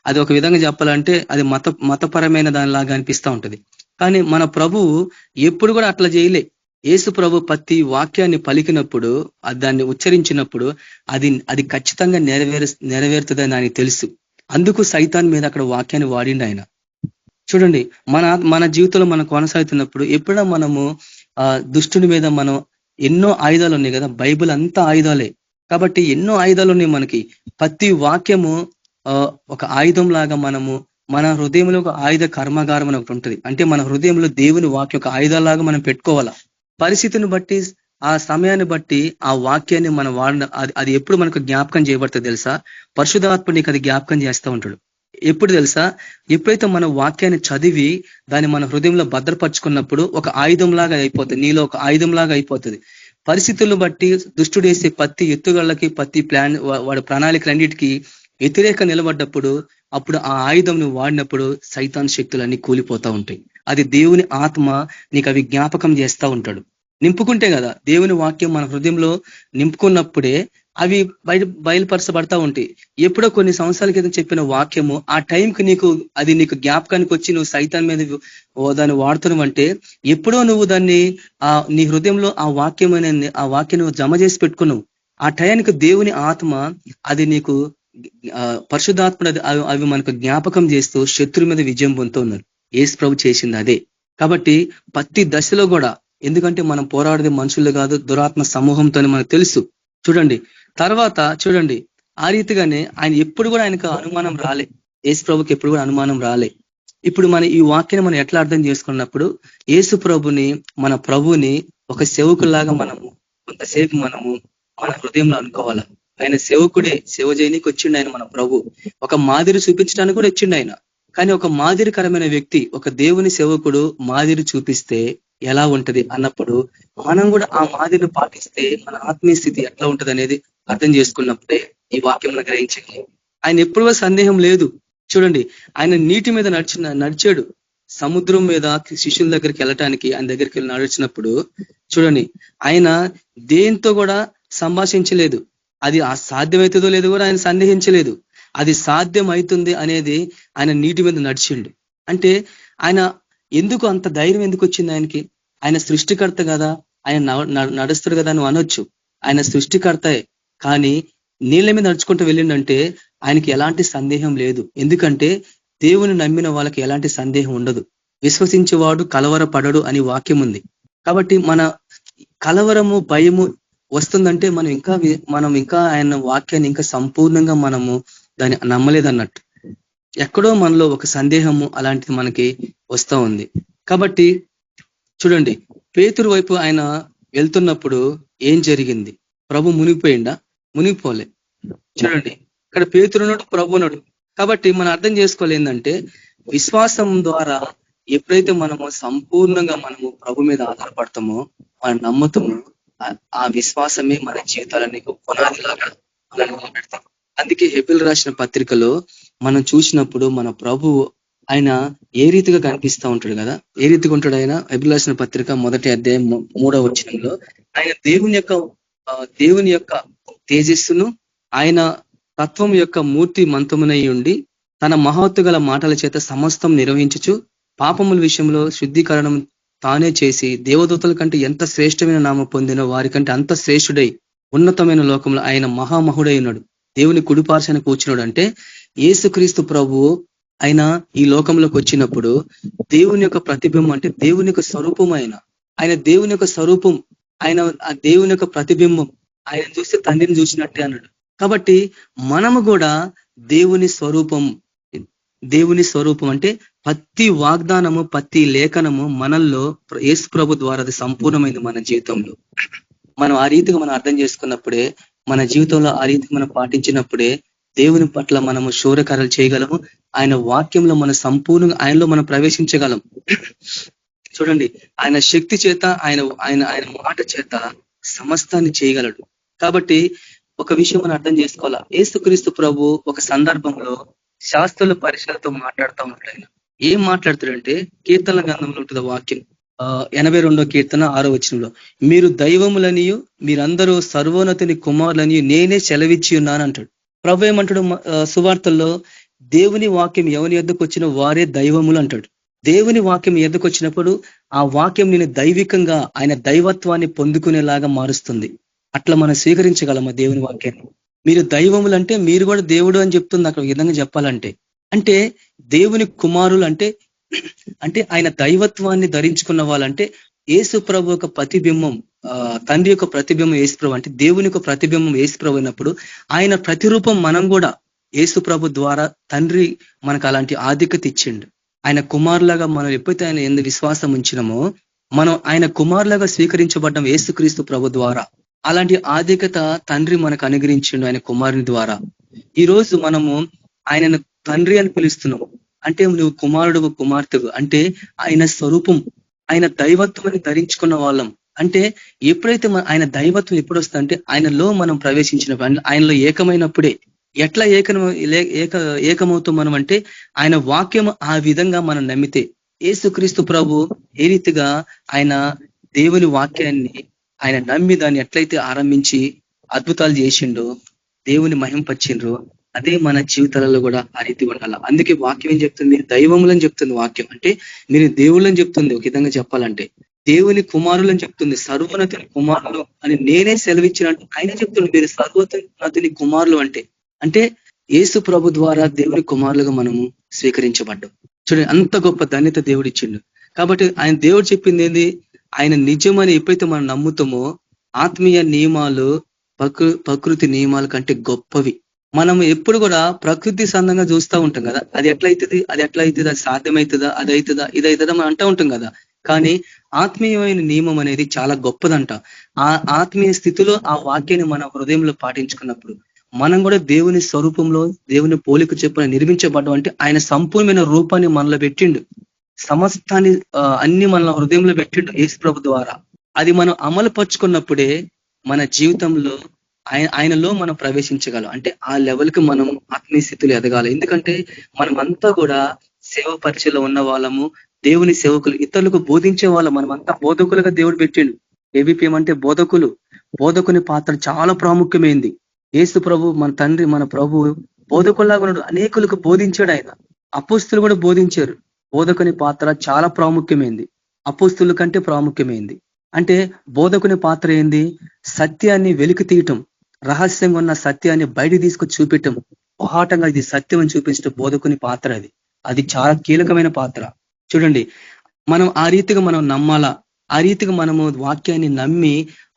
అది ఒక విధంగా చెప్పాలంటే అది మతపరమైన దానిలాగా అనిపిస్తూ ఉంటుంది. కానీ మన ప్రభువు ఎప్పుడు కూడా అట్లా చేయలే. యేసు ప్రభు ప్రతి వాక్యాన్ని పలికినప్పుడు, దాన్ని ఉచ్చరించినప్పుడు అది ఖచ్చితంగా నెరవేరుతుందని ఆయనకి తెలుసు. అందుకు సైతాన్ మీద అక్కడ వాక్యాన్ని వాడిండు ఆయన. చూడండి మన జీవితంలో మనం కొనసాగుతున్నప్పుడు ఎప్పుడైనా మనము దుష్టుని మీద మనం ఎన్నో ఆయుధాలు ఉన్నాయి కదా, బైబిల్ అంతా ఆయుధాలే. కాబట్టి ఎన్నో ఆయుధాలు ఉన్నాయి మనకి. ప్రతి వాక్యము ఒక ఆయుధం లాగా మన హృదయంలో ఒక ఆయుధ కర్మాగారం అని ఒకటి ఉంటుంది. అంటే మన హృదయంలో దేవుని వాక్యం ఒక ఆయుధాలాగా మనం పెట్టుకోవాలా. పరిస్థితిని బట్టి, ఆ సమయాన్ని బట్టి ఆ వాక్యాన్ని మనం అది ఎప్పుడు మనకు జ్ఞాపకం చేయబడుతుంది తెలుసా? పరిశుద్ధాత్ముడు నీకు అది జ్ఞాపకం చేస్తూ ఉంటాడు. ఎప్పుడు తెలుసా? ఎప్పుడైతే మన వాక్యాన్ని చదివి దాన్ని మన హృదయంలో భద్రపరుచుకున్నప్పుడు ఒక ఆయుధంలాగా అయిపోతుంది, నీలో ఒక ఆయుధంలాగా అయిపోతుంది. పరిస్థితులను బట్టి దుష్టుడు వేసే ప్రతి ఎత్తుగళ్ళకి, ప్రతి వాడి ప్రణాళికలన్నిటికీ వ్యతిరేక నిలబడ్డప్పుడు, అప్పుడు ఆ ఆయుధం నువ్వు వాడినప్పుడు సైతాన్ శక్తులన్నీ కూలిపోతూ ఉంటాయి. అది దేవుని ఆత్మ నీకు అవి జ్ఞాపకం చేస్తూ ఉంటాడు. నింపుకుంటే కదా, దేవుని వాక్యం మన హృదయంలో నింపుకున్నప్పుడే అవి బయలుపరచబడతా ఉంటాయి. ఎప్పుడో కొన్ని సంవత్సరాల క్రితం చెప్పిన వాక్యము ఆ టైంకి నీకు జ్ఞాపకానికి వచ్చి నువ్వు సైతాన్ మీద దాన్ని వాడుతున్నావంటే ఎప్పుడో నువ్వు దాన్ని నీ హృదయంలో ఆ వాక్యం నువ్వు జమ చేసి పెట్టుకున్నావు. ఆ టయానికి దేవుని ఆత్మ అది నీకు పరిశుద్ధాత్మ అవి మనకు జ్ఞాపకం చేస్తూ శత్రు మీద విజయం పొందుతున్నారు. యేసు ప్రభు చేసింది అదే. కాబట్టి ప్రతి దశలో కూడా, ఎందుకంటే మనం పోరాడేది మనుషులు కాదు, దురాత్మ సమూహంతో మనకు తెలుసు. చూడండి తర్వాత చూడండి, ఆ రీతిగానే ఆయన ఎప్పుడు కూడా ఆయనకు అనుమానం రాలే. యేసు ప్రభుకి ఎప్పుడు కూడా అనుమానం రాలే. ఇప్పుడు మన ఈ వాక్యాన్ని మనం ఎట్లా అర్థం చేసుకున్నప్పుడు, యేసు ప్రభుని, మన ప్రభుని ఒక సేవకులాగా మనము కొంతసేపు మనము మన హృదయంలో అనుకోవాలా. ఆయన సేవకుడే, సేవ చేయనీకి వచ్చిండు ఆయన. మన ప్రభు ఒక మాదిరి చూపించడానికి కూడా వచ్చిండు ఆయన. కానీ ఒక మాదిరికరమైన వ్యక్తి, ఒక దేవుని సేవకుడు మాదిరి చూపిస్తే ఎలా ఉంటది అన్నప్పుడు, మనం కూడా ఆ మాదిరిని పాటిస్తే మన ఆత్మీయ స్థితి ఎట్లా ఉంటది అనేది అర్థం చేసుకున్నప్పుడే ఈ వాక్యం గ్రహించండి. ఆయన ఎప్పుడూ సందేహం లేదు. చూడండి, ఆయన నీటి మీద నడిచాడు. సముద్రం మీద శిష్యుల దగ్గరికి వెళ్ళటానికి ఆయన దగ్గరికి వెళ్ళి నడిచినప్పుడు చూడండి, ఆయన దేంతో కూడా సంభాషించలేదు. అది సాధ్యమవుతుందో లేదో కూడా ఆయన సందేహించలేదు. అది సాధ్యం అవుతుంది అనేది ఆయన నీటి మీద నడిచిండు. అంటే ఆయన ఎందుకు అంత ధైర్యం ఎందుకు వచ్చింది ఆయనకి? ఆయన సృష్టికర్త కదా, ఆయన నడుస్తాడు కదా అని అనొచ్చు. ఆయన సృష్టికర్తే, కానీ నీళ్ళ మీద నడుచుకుంటూ వెళ్ళిండంటే ఆయనకి ఎలాంటి సందేహం లేదు. ఎందుకంటే దేవుని నమ్మిన వాళ్ళకి ఎలాంటి సందేహం ఉండదు. విశ్వసించేవాడు కలవరపడడు అని వాక్యం ఉంది. కాబట్టి మన కలవరము, భయము వస్తుందంటే మనం ఇంకా ఆయన వాక్యాన్ని ఇంకా సంపూర్ణంగా మనము దాన్ని నమ్మలేదన్నట్టు. ఎక్కడో మనలో ఒక సందేహము అలాంటిది మనకి వస్తూ ఉంది. కాబట్టి చూడండి, పేతురు వైపు ఆయన వెళ్తున్నప్పుడు ఏం జరిగింది? ప్రభు మునిగిపోయిందా? మునిగిపోలే. చూడండి, ఇక్కడ పేతురున్నాడు, ప్రభు ఉన్నాడు. కాబట్టి మనం అర్థం చేసుకోవాలి ఏంటంటే, విశ్వాసం ద్వారా ఎప్పుడైతే మనము సంపూర్ణంగా మనము ప్రభు మీద ఆధారపడతామో, మనం నమ్ముతామో, ఆ విశ్వాసమే మన జీవితాలని పునాదిలాగా మనం నిలబెడతాం. అందుకే హెబెలు రాసిన పత్రికలో మనం చూసినప్పుడు మన ప్రభు ఆయన ఏ రీతిగా కనిపిస్తూ ఉంటాడు కదా, ఏ రీతిగా ఉంటాడు ఆయన? హెబెలు రాసిన పత్రిక 1వ అధ్యాయం 3వ వచనంలో ఆయన దేవుని యొక్క తేజస్సును, ఆయన తత్వం యొక్క మూర్తి మంతమునై ఉండి తన మహత్తు గల మాటల చేత సమస్తం నిర్వహించుచు పాపముల విషయంలో శుద్ధీకరణం తానే చేసి దేవదూతల కంటే ఎంత శ్రేష్టమైన నామ పొందినో వారికంటే అంత శ్రేష్ఠుడై ఉన్నతమైన లోకంలో ఆయన మహామహుడై ఉన్నాడు. దేవుని కుడిపార్శ్వన కూర్చున్నాడు. అంటే యేసుక్రీస్తు ప్రభువు ఆయన ఈ లోకంలోకి వచ్చినప్పుడు దేవుని యొక్క ప్రతిబింబం, అంటే దేవుని యొక్క స్వరూపం. ఆయన దేవుని యొక్క స్వరూపం, ఆయన ఆ దేవుని యొక్క ప్రతిబింబం. ఆయన చూస్తే తండ్రిని చూసినట్టే అన్నాడు. కాబట్టి మనము కూడా దేవుని స్వరూపం అంటే ప్రతి వాగ్దానము, ప్రతి లేఖనము మనల్లో యేసు ప్రభు ద్వారా అది సంపూర్ణమైంది. మన జీవితంలో మనం ఆ రీతిగా మనం అర్థం చేసుకున్నప్పుడే, మన జీవితంలో ఆ రీతిగా మనం పాటించినప్పుడే దేవుని పట్ల మనము శూరకార్యాలు చేయగలము. ఆయన వాక్యంలో మన సంపూర్ణంగా ఆయనలో మనం ప్రవేశించగలం. చూడండి, ఆయన శక్తి చేత, ఆయన మాట చేత సమస్తాన్ని చేయగలడు. కాబట్టి ఒక విషయం మనం అర్థం చేసుకోవాలా. యేసుక్రీస్తు ప్రభు ఒక సందర్భంలో శాస్త్రుల పరిశీలనతో మాట్లాడుతూ ఉంటాడు. ఆయన ఏం మాట్లాడుతాడంటే, కీర్తన గ్రంథంలో ఉంటుంది వాక్యం, 82వ కీర్తన 6వ వచనంలో, మీరు దైవములనియు మీరందరూ సర్వోన్నతుని కుమారులని నేనే సెలవిచ్చి ఉన్నాను అంటాడు. ప్రభు ఏమంటాడు సువార్తల్లో? దేవుని వాక్యం ఎవరి యొద్దకు వచ్చిన వారే దైవములు అంటాడు. దేవుని వాక్యం ఎద్దకు వచ్చినప్పుడు ఆ వాక్యం నేను దైవికంగా ఆయన దైవత్వాన్ని పొందుకునేలాగా మారుస్తుంది. అట్లా మనం స్వీకరించగలమా దేవుని వాక్యాన్ని? మీరు దైవములు అంటే మీరు కూడా దేవుడు అని చెప్తుంది అక్కడ విధంగా చెప్పాలంటే. అంటే దేవుని కుమారులు అంటే ఆయన దైవత్వాన్ని ధరించుకున్న వాళ్ళంటే యేసు ప్రభు యొక్క ప్రతిబింబం, తండ్రి యొక్క ప్రతిబింబం యేసు ప్రభు, అంటే దేవుని యొక్క ప్రతిబింబం యేసు ప్రభు అయినప్పుడు ఆయన ప్రతిరూపం మనం కూడా. యేసు ప్రభు ద్వారా తండ్రి మనకు అలాంటి ఆధిక్యత ఇచ్చిండు. ఆయన కుమారులాగా మనం ఎప్పుడైతే ఆయన ఎందు విశ్వాసం ఉంచినామో మనం ఆయన కుమారులాగా స్వీకరించబడ్డం యేసుక్రీస్తు ప్రభు ద్వారా. అలాంటి ఆధిక్యత తండ్రి మనకు అనుగ్రహించిండు ఆయన కుమారుని ద్వారా. ఈ రోజు మనము ఆయనను తండ్రి అని పిలుస్తున్నాం. అంటే నువ్వు కుమారుడు, కుమార్తెవు అంటే ఆయన స్వరూపం, ఆయన దైవత్వాన్ని ధరించుకున్న వాళ్ళం. అంటే ఎప్పుడైతే ఆయన దైవత్వం ఎప్పుడు వస్తుందంటే అంటే ఆయనలో మనం ప్రవేశించినప్పుడు, ఆయనలో ఏకమైనప్పుడే. ఎట్లా ఏకమవుతాం మనం అంటే ఆయన వాక్యం ఆ విధంగా మనం నమ్మితే. యేసుక్రీస్తు ప్రభు ఏ రీతిగా ఆయన దేవుని వాక్యాన్ని ఆయన నమ్మి దాన్ని ఎట్లయితే ఆరంభించి అద్భుతాలు చేసిండో, దేవుని మహింపచ్చిండ్రో, అదే మన జీవితాలలో కూడా ఆ రీతి ఉండాల. అందుకే వాక్యం ఏం చెప్తుంది? మీరు దైవములని చెప్తుంది వాక్యం. అంటే మీరు దేవుళ్ళని చెప్తుంది. ఒక విధంగా చెప్పాలంటే దేవుని కుమారులని చెప్తుంది. సర్వోన్నతుని కుమారులు అని నేనే సెలవిచ్చినట్టు ఆయన చెప్తుంది. మీరు సర్వోన్నతుని కుమారులు అంటే యేసు ప్రభు ద్వారా దేవుని కుమారులుగా మనము స్వీకరించబడ్డాం. చూడండి, అంత గొప్ప ధన్యత దేవుడు ఇచ్చిండు. కాబట్టి ఆయన దేవుడు చెప్పింది ఏంది, ఆయన నిజమని ఎప్పుడైతే మనం నమ్ముతామో ఆత్మీయ నియమాలు ప్రకృతి నియమాల కంటే గొప్పవి. మనం ఎప్పుడు కూడా ప్రకృతి సంబంధంగా చూస్తూ ఉంటాం కదా, అది ఎట్లయితుంది, అది సాధ్యమవుతుందా, అది అవుతుందా, ఇది అవుతుందా మనం అంటూ ఉంటాం కదా. కానీ ఆత్మీయమైన నియమం అనేది చాలా గొప్పదంట. ఆ ఆత్మీయ స్థితిలో ఆ వాక్యాన్ని మన హృదయంలో పాటించుకున్నప్పుడు మనం కూడా దేవుని స్వరూపంలో దేవుని పోలిక చెప్పున నిర్మించబడ్డం. అంటే ఆయన సంపూర్ణమైన రూపాన్ని మనలో పెట్టిండు, సమస్తాన్ని అన్ని మన హృదయంలో పెట్టిండు యేసు ప్రభు ద్వారా. అది మనం అమలు పరుచుకున్నప్పుడే మన జీవితంలో ఆయనలో మనం ప్రవేశించగలం. అంటే ఆ లెవెల్కి మనం ఆత్మీయ స్థితిలో ఎదగాలి. ఎందుకంటే మనమంతా కూడా సేవ పరిచయలో ఉన్న వాళ్ళము, దేవుని సేవకులు, ఇతరులకు బోధించే వాళ్ళం. మనమంతా బోధకులుగా దేవుడు పెట్టిండు. ఏబిపిఎం అంటే బోధకులు. బోధకుని పాత్ర చాలా ప్రాముఖ్యమైంది. యేసు ప్రభు మన తండ్రి, మన ప్రభు బోధకుల్లాగా ఉన్నాడు, అనేకులకు బోధించాడు ఆయన. అపోస్తులు కూడా బోధించారు. బోధకుని పాత్ర చాలా ప్రాముఖ్యమైంది, అపోస్తుల కంటే ప్రాముఖ్యమైంది. అంటే బోధకుని పాత్ర ఏంది, సత్యాన్ని వెలికి తీయటం, రహస్యంగా ఉన్న సత్యాన్ని బయట తీసుకొచ్చి చూపించటం, పోహాటంగా ఇది సత్యం అని చూపించడం బోధకుని పాత్ర. అది చాలా కీలకమైన పాత్ర. చూడండి, మనం ఆ రీతిగా మనం నమ్మాలా, ఆ రీతిగా మనము వాక్యాన్ని నమ్మి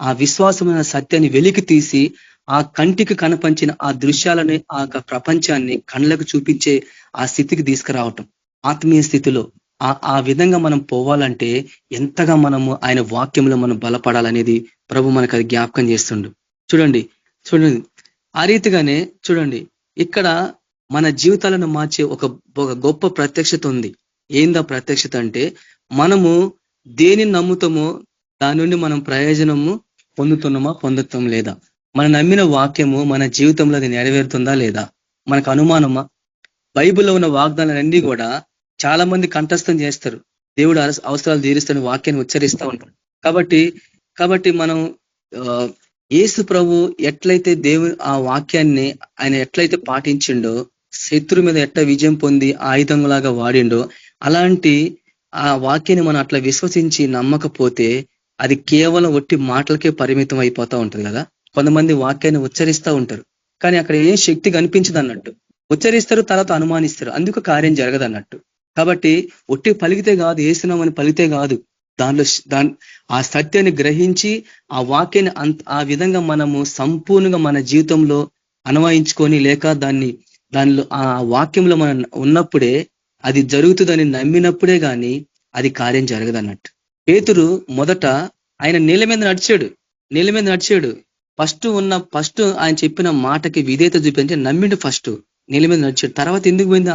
ఆ విశ్వాసమైన సత్యాన్ని వెలికి తీసి ఆ కంటికి కనపంచిన ఆ దృశ్యాలని, ఆ ప్రపంచాన్ని కళ్ళకు చూపించే ఆ స్థితికి తీసుకురావటం. ఆత్మీయ స్థితిలో ఆ విధంగా మనం పోవాలంటే ఎంతగా మనము ఆయన వాక్యంలో మనం బలపడాలనేది ప్రభు మనకు అది జ్ఞాపకం చేస్తుండు. చూడండి ఆ రీతిగానే చూడండి, ఇక్కడ మన జీవితాలను మార్చే ఒక గొప్ప ప్రత్యక్షత ఉంది. ఏందా ప్రత్యక్షత అంటే, మనము దేనిని నమ్ముతామో దాని నుండి మనం ప్రయోజనము పొందుతాం లేదా, మనం నమ్మిన వాక్యము మన జీవితంలో అది నెరవేరుతుందా లేదా, మనకు అనుమానమా? బైబిల్లో ఉన్న వాగ్దానాలన్నీ కూడా చాలా మంది కంఠస్థం చేస్తారు, దేవుడు అవసరాలు తీరుస్తున్న వాక్యాన్ని ఉచ్చరిస్తూ ఉంటారు. కాబట్టి మనం యేసు ప్రభు ఎట్లయితే దేవుని ఆ వాక్యాన్ని ఆయన ఎట్లయితే పాటించిండో, శత్రు మీద ఎట్లా విజయం పొంది ఆయుధంలాగా వాడిండో, అలాంటి ఆ వాక్యాన్ని మనం అట్లా విశ్వసించి నమ్మకపోతే అది కేవలం ఒట్టి మాటలకే పరిమితం అయిపోతా ఉంటుంది కదా. కొంతమంది వాక్యాన్ని ఉచ్చరిస్తూ ఉంటారు, కానీ అక్కడ ఏం శక్తి కనిపించదు అన్నట్టు. ఉచ్చరిస్తారు, తర్వాత అనుమానిస్తారు, అందుకు కార్యం జరగదు అన్నట్టు. కాబట్టి ఒట్టి పలికితే కాదు, ఏసునామని పలికితే కాదు, దానిలో ఆ సత్యాన్ని గ్రహించి ఆ వాక్యాన్ని ఆ విధంగా మనము సంపూర్ణంగా మన జీవితంలో అన్వయించుకొని, లేక దానిలో ఆ వాక్యంలో మనం ఉన్నప్పుడే అది జరుగుతుందని నమ్మినప్పుడే గాని అది కార్యం జరగదు అన్నట్టు. పేతురు మొదట ఆయన నీళ్ళ మీద నడిచాడు. ఫస్ట్ ఆయన చెప్పిన మాటకి విధేయత చూపించి నమ్మిండు. ఫస్ట్ నీళ్ళ మీద నడిచాడు. తర్వాత ఎందుకు పోయింది,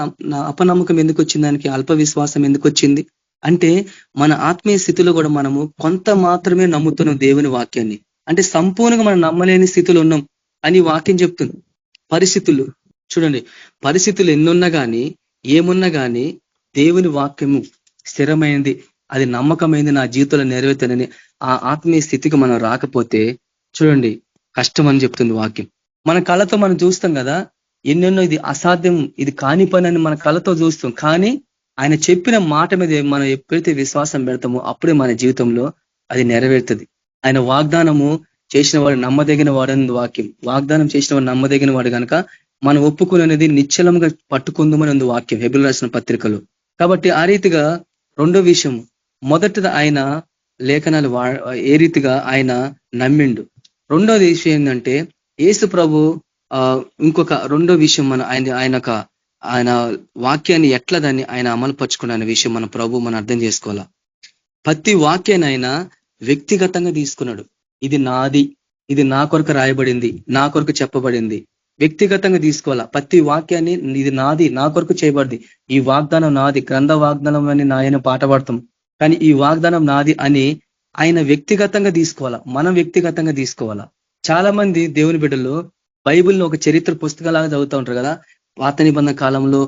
అపనమ్మకం ఎందుకు వచ్చింది, దానికి అల్ప విశ్వాసం ఎందుకు వచ్చింది అంటే, మన ఆత్మీయ స్థితిలో కూడా మనము కొంత మాత్రమే నమ్ముతున్నాం దేవుని వాక్యాన్ని. అంటే సంపూర్ణంగా మనం నమ్మలేని స్థితిలో ఉన్నాం అని వాక్యం చెప్తుంది. పరిస్థితులు చూడండి, పరిస్థితులు ఎన్నున్నా కానీ ఏమున్నా కానీ దేవుని వాక్యము స్థిరమైంది, అది నమ్మకమైంది, నా జీవితంలో నెరవేర్తానని ఆ ఆత్మీయ స్థితికి మనం రాకపోతే చూడండి కష్టం అని చెప్తుంది వాక్యం. మన కళ్ళతో మనం చూస్తాం కదా, ఎన్నెన్నో ఇది అసాధ్యం, ఇది కాని పని అని మన కళ్ళతో చూస్తాం. కానీ ఆయన చెప్పిన మాట మీద మనం ఎప్పుడైతే విశ్వాసం పెడతామో అప్పుడే మన జీవితంలో అది నెరవేరుతుంది. ఆయన వాగ్దానము చేసిన వాడు నమ్మదగిన వాడని వాక్యం. వాగ్దానం చేసిన వాడు నమ్మదగిన వాడు కనుక మనం ఒప్పుకునేది నిశ్చలంగా పట్టుకుందామని ఉంది వాక్యం హెబ్రీయులకు రాసిన పత్రికలో. కాబట్టి ఆ రీతిగా రెండో విషయం, మొదటిది ఆయన లేఖనాలు ఏ రీతిగా ఆయన నమ్మిండు. రెండోది విషయం ఏంటంటే, యేసు ప్రభు ఇంకొక రెండో విషయం ఆయన వాక్యాన్ని ఎట్లా దాన్ని ఆయన అమలుపరుచుకున్న అనే విషయం మన ప్రభు మనం అర్థం చేసుకోవాలా. ప్రతి వాక్యాన్ని ఆయన వ్యక్తిగతంగా తీసుకున్నాడు. ఇది నాది, ఇది నా కొరకు రాయబడింది, నా కొరకు చెప్పబడింది, వ్యక్తిగతంగా తీసుకోవాలా. ప్రతి వాక్యాన్ని ఇది నాది, నా కొరకు చేయబడింది, ఈ వాగ్దానం నాది, గ్రంథ వాగ్దానం అని ఆయన పాట పాడతాం, కానీ ఈ వాగ్దానం నాది అని ఆయన వ్యక్తిగతంగా తీసుకోవాలా, మనం వ్యక్తిగతంగా తీసుకోవాలా. చాలా మంది దేవుని బిడ్డలు బైబిల్ని ఒక చరిత్ర పుస్తకాలాగా చదువుతూ ఉంటారు కదా. పాత నిబంధన కాలంలో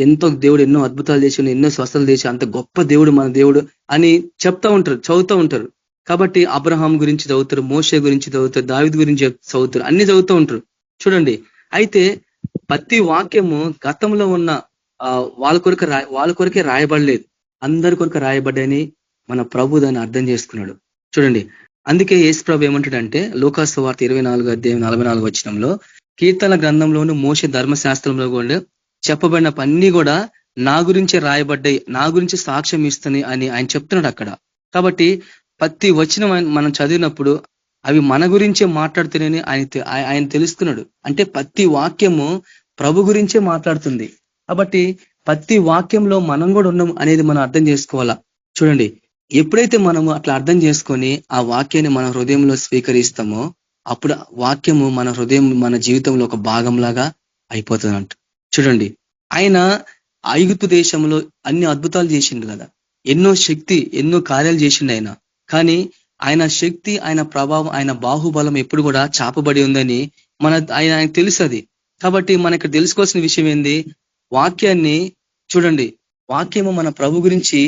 ఎంతో దేవుడు ఎన్నో అద్భుతాలు చేసి, ఎన్నో స్వస్థలు చేసి, అంత గొప్ప దేవుడు మన దేవుడు అని చెప్తా ఉంటారు, చదువుతూ ఉంటారు. కాబట్టి అబ్రహాం గురించి చదువుతారు, మోషే గురించి చదువుతారు, దావీదు గురించి చదువుతారు, అన్ని చదువుతూ ఉంటారు. చూడండి, అయితే ప్రతి వాక్యము గతంలో ఉన్న వాళ్ళ కొరకే రాయబడలేదు, అందరి కొరకు రాయబడ్డాయని మన ప్రభు దాన్ని అర్థం చేసుకున్నాడు. చూడండి, అందుకే యేసు ప్రభు ఏమంటాడంటే లూకా సువార్త 24:44 వచనంలో, కీర్తన గ్రంథంలోను మోషే ధర్మశాస్త్రంలో కూడా చెప్పబడిన అన్ని కూడా నా గురించే రాయబడ్డాయి, నా గురించి సాక్ష్యం ఇస్తాయి అని ఆయన చెప్తున్నాడు అక్కడ. కాబట్టి ప్రతి వచనం మనం చదివినప్పుడు అవి మన గురించే మాట్లాడుతున్నాయని ఆయన తెలుసుకున్నాడు. అంటే ప్రతి వాక్యము ప్రభు గురించే మాట్లాడుతుంది. కాబట్టి ప్రతి వాక్యంలో మనం కూడా ఉన్నాం అనేది మనం అర్థం చేసుకోవాలా. చూడండి, ఎప్పుడైతే మనము అట్లా అర్థం చేసుకొని ఆ వాక్యాన్ని మన హృదయంలో స్వీకరిస్తామో అప్పుడు వాక్యము మన హృదయం, మన జీవితంలో ఒక భాగంలాగా అయిపోతుందంట. చూడండి, ఆయన ఐగుప్తు దేశంలో అన్ని అద్భుతాలు చేసిండు కదా, ఎన్నో శక్తి, ఎన్నో కార్యాలు చేసిండు ఆయన. కానీ ఆయన శక్తి, ఆయన ప్రభావం, ఆయన బాహుబలం ఎప్పుడు కూడా చాపబడి ఉందని ఆయన తెలుసది. కాబట్టి మనకు తెలుసుకోవాల్సిన విషయం ఏంది? వాక్యాన్ని చూడండి, వాక్యము మన ప్రభు గురించి,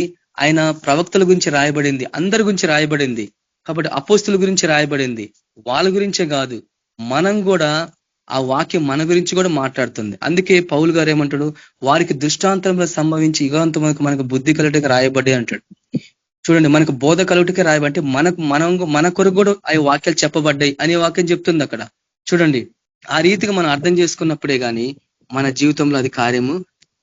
ఆయన ప్రవక్తల గురించి రాయబడింది, అందరి గురించి రాయబడింది. కాబట్టి అపోస్తుల గురించి రాయబడింది, వాళ్ళ గురించే కాదు, మనం కూడా ఆ వాక్యం మన గురించి కూడా మాట్లాడుతుంది. అందుకే పౌలు గారు ఏమంటాడు, వారికి దృష్టాంతంలో సంభవించి యుగాంతమునకు మనకు బుద్ధి కలుగుటకు రాయబడ్డాయి అంటాడు. చూడండి, మనకు బోధ కలుగుటకే రాయబట్టి మన కొరకు కూడా ఆ వాక్యాలు చెప్పబడ్డాయి అనే వాక్యం చెప్తుంది అక్కడ. చూడండి, ఆ రీతిగా మనం అర్థం చేసుకున్నప్పుడే గాని మన జీవితంలో అది కార్యము